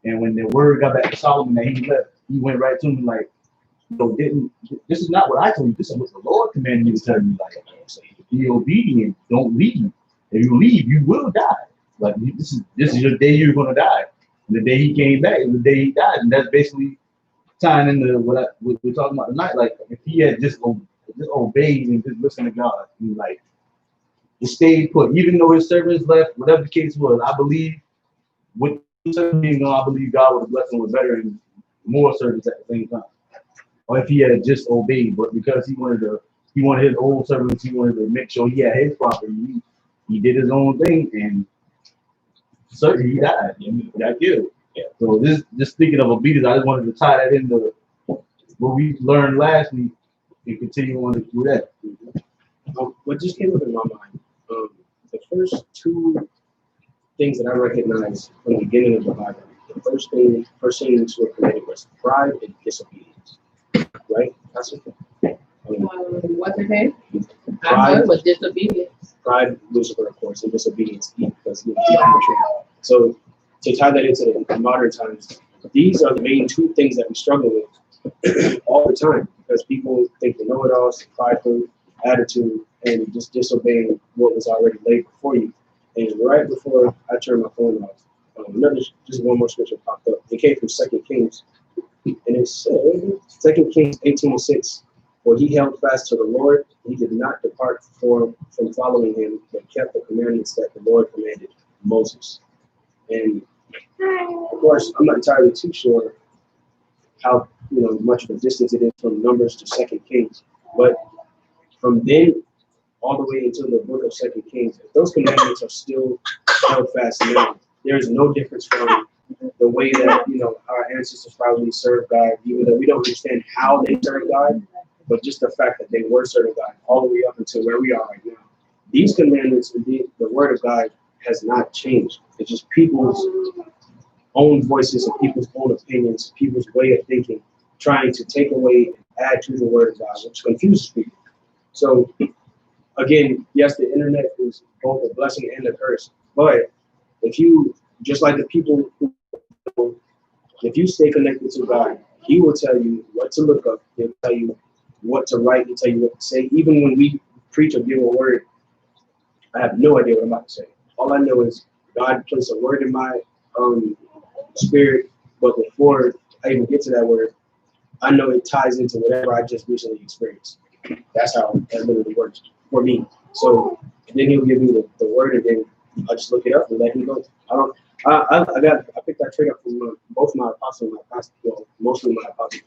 And when the word got back to Solomon that he left, he went right to him like, this is not what I told you. This is what the Lord commanded me to tell you. Like, be obedient. Don't leave. If you leave, you will die. Like, this is your day you're gonna die. And the day he came back is the day he died. And that's basically tying into what we're talking about tonight. Like, if he had just obeyed and just listened to God, he just stayed put. Even though his servants left, whatever the case was, I believe with I believe God would have blessed him with better and more servants at the same time. Or if he had just obeyed, but because he wanted his old servants, he wanted to make sure he had his property. He did his own thing, and certainly he died. He got killed. Yeah. So this, just thinking of obedience, I just wanted to tie that into what we learned last week and continue on to do that. What just came up in my mind, the first two things that I recognized from the beginning of the Bible, the first things were committed was pride and disobedience. Right? That's it. What's her name? I Pride heard was disobedience. Pride, Lucifer, of course, and disobedience, Eve, because he was. So to tie that into the modern times, these are the main two things that we struggle with all the time, because people think they know it all, prideful attitude, and just disobeying what was already laid before you. And right before I turned my phone off, just one more scripture popped up. It came from 2 Kings, and it said, 2 Kings 18:6. For he held fast to the Lord, he did not depart from following him, but kept the commandments that the Lord commanded Moses. And of course, I'm not entirely too sure how much of a distance it is from Numbers to 2 Kings, but from then all the way until the book of 2 Kings, if those commandments are still held fast now, there is no difference from the way that our ancestors probably served God, even though we don't understand how they served God. But just the fact that they were serving God all the way up until where we are right now. These commandments, indeed, the word of God has not changed. It's just people's own voices and people's own opinions, people's way of thinking, trying to take away and add to the word of God, which confuses people. So again, yes, the internet is both a blessing and a curse. But if you, just like the people who, if you stay connected to God, he will tell you what to look up. He'll tell you what to write, and tell you what to say. Even when we preach or give a word, I have no idea what I'm about to say. All I know is God placed a word in my spirit, but before I even get to that word, I know it ties into whatever I just recently experienced. That's how that literally works for me. So then he'll give me the word, and then I just look it up and let him go. I picked that trait up from both my apostles and my pastor, well, mostly my apostles.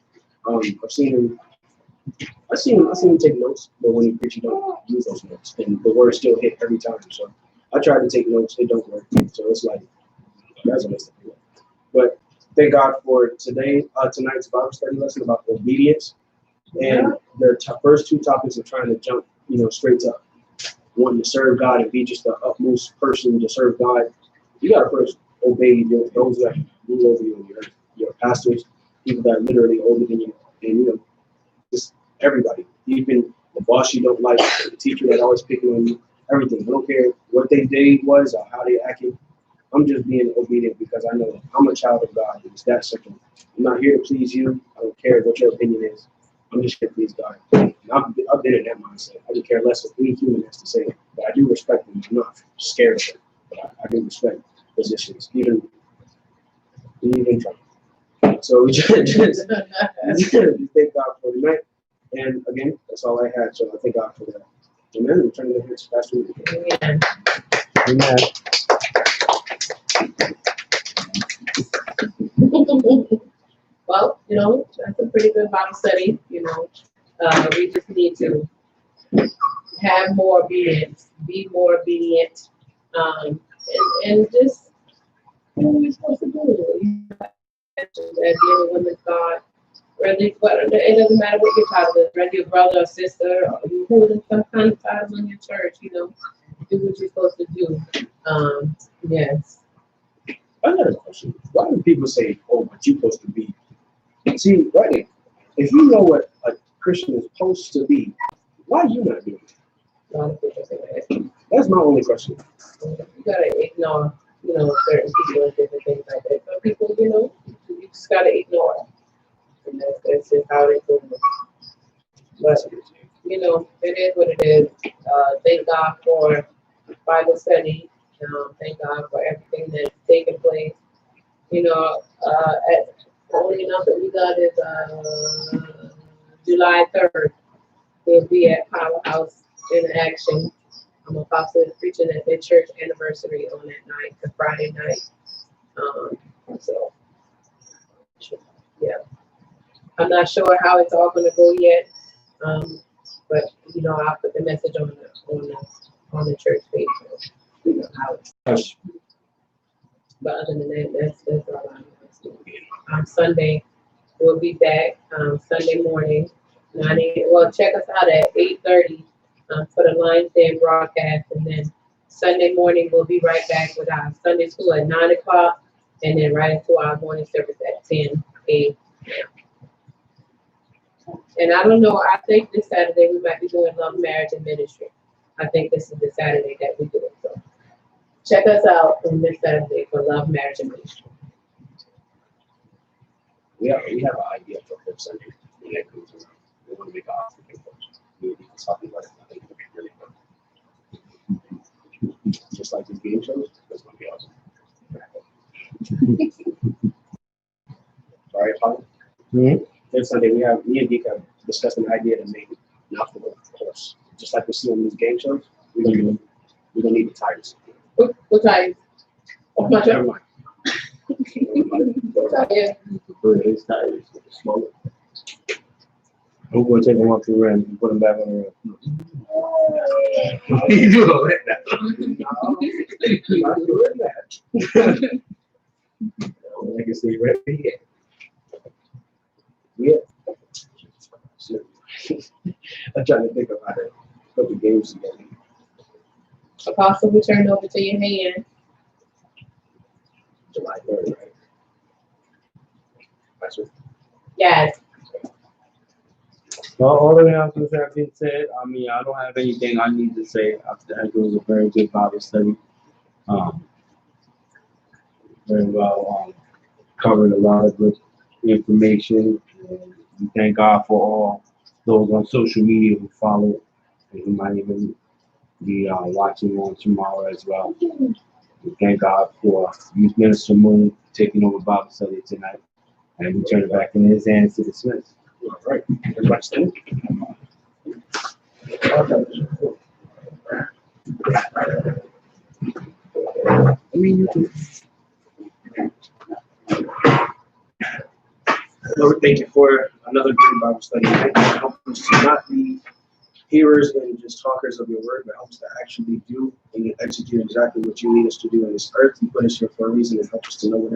I've seen him take notes, but when he preaches, he don't use those notes, and the words still hit every time. So I try to take notes; it don't work. So it's like that's a waste of time. But thank God for tonight's Bible study lesson about obedience, and the first two topics are trying to jump, straight to wanting to serve God and be just the utmost person to serve God. You gotta first obey those that rule over you, your pastors, people that are literally older than you, and just everybody, even the boss you don't like, the teacher that always picking on you, everything. I don't care what they did was or how they acted. I'm just being obedient because I know that I'm a child of God. It's that simple. I'm not here to please you. I don't care what your opinion is. I'm just here to please God. And I've been in that mindset. I just care less what any human has to say. But I do respect them. I'm not scared of them. But I do respect positions, even Trump. So we just thank God for tonight. And again, that's all I had. So I thank God for that. Amen. We're turning the heads to Pastor. Amen. Amen. Well, that's a pretty good Bible study. We just need to have more obedience, be more obedient, and just do what you're supposed to do. That being a woman of God, it doesn't matter what your title is, whether you're brother or sister, or you holding some kind of title in your church, do what you're supposed to do. Yes. I got a question. Why do people say, "Oh, but you're supposed to be"? See, right? If you know what a Christian is supposed to be, why are you not doing it? A lot of people say that. That's my only question. You gotta ignore, certain people and different things like that. Some people, you just gotta ignore it. And that's just how they do it. But, it is what it is. Thank God for Bible study. Thank God for everything that's taking place. Only enough that we got is July 3rd. We'll be at Powerhouse in action. I'm apostle preaching at their church anniversary on that night, the Friday night. So, yeah. I'm not sure how it's all going to go yet, but I'll put the message on the church page. So, how it's. But other than that, that's all I know. Sunday, we'll be back, Sunday morning, 9 a.m. Well, check us out at 8:30, for the Lions Day broadcast, and then Sunday morning, we'll be right back with our Sunday school at 9 o'clock, and then right into our morning service at 10 a.m. And I don't know, I think this Saturday we might be doing Love, Marriage, and Ministry. I think this is the Saturday that we do it, so check us out on this Saturday for Love, Marriage, and Ministry. We have an idea for Fifth Sunday when that comes around. We want to make an offer for coach. We'll be talking about it. I think it'll be really fun. Just like these game shows, that's going to be awesome. All right, Paul? Fifth Sunday, me and Geek have discussed an idea to make an obstacle course. Just like we see on these game shows, we're gonna need the tires. What time? Oh, my Never God. mind. Yeah. His tires smaller. I'm going to take them off the rim and put them back on the rim. You do all that now. I'm doing that. I can see right here. Yeah. I'm trying to think of how to put the games together. Apostle, we turn it over to your hand. July 3rd, right? That's it. Yes. Well, all the announcements have been said. I mean, I don't have anything I need to say. I think it was a very good Bible study. Very well covered a lot of good information. And we thank God for all those on social media who follow and who might even be watching on tomorrow as well. We thank God for Youth Minister Moon taking over Bible study tonight. And we turn it back in his hands to dismiss. All right. Everybody stand. Lord, thank you for another great Bible study. Thank you for helping us to not be hearers and just talkers of your word, but help us to actually do and execute exactly what you need us to do on this earth. You put us here for a reason and help us to know what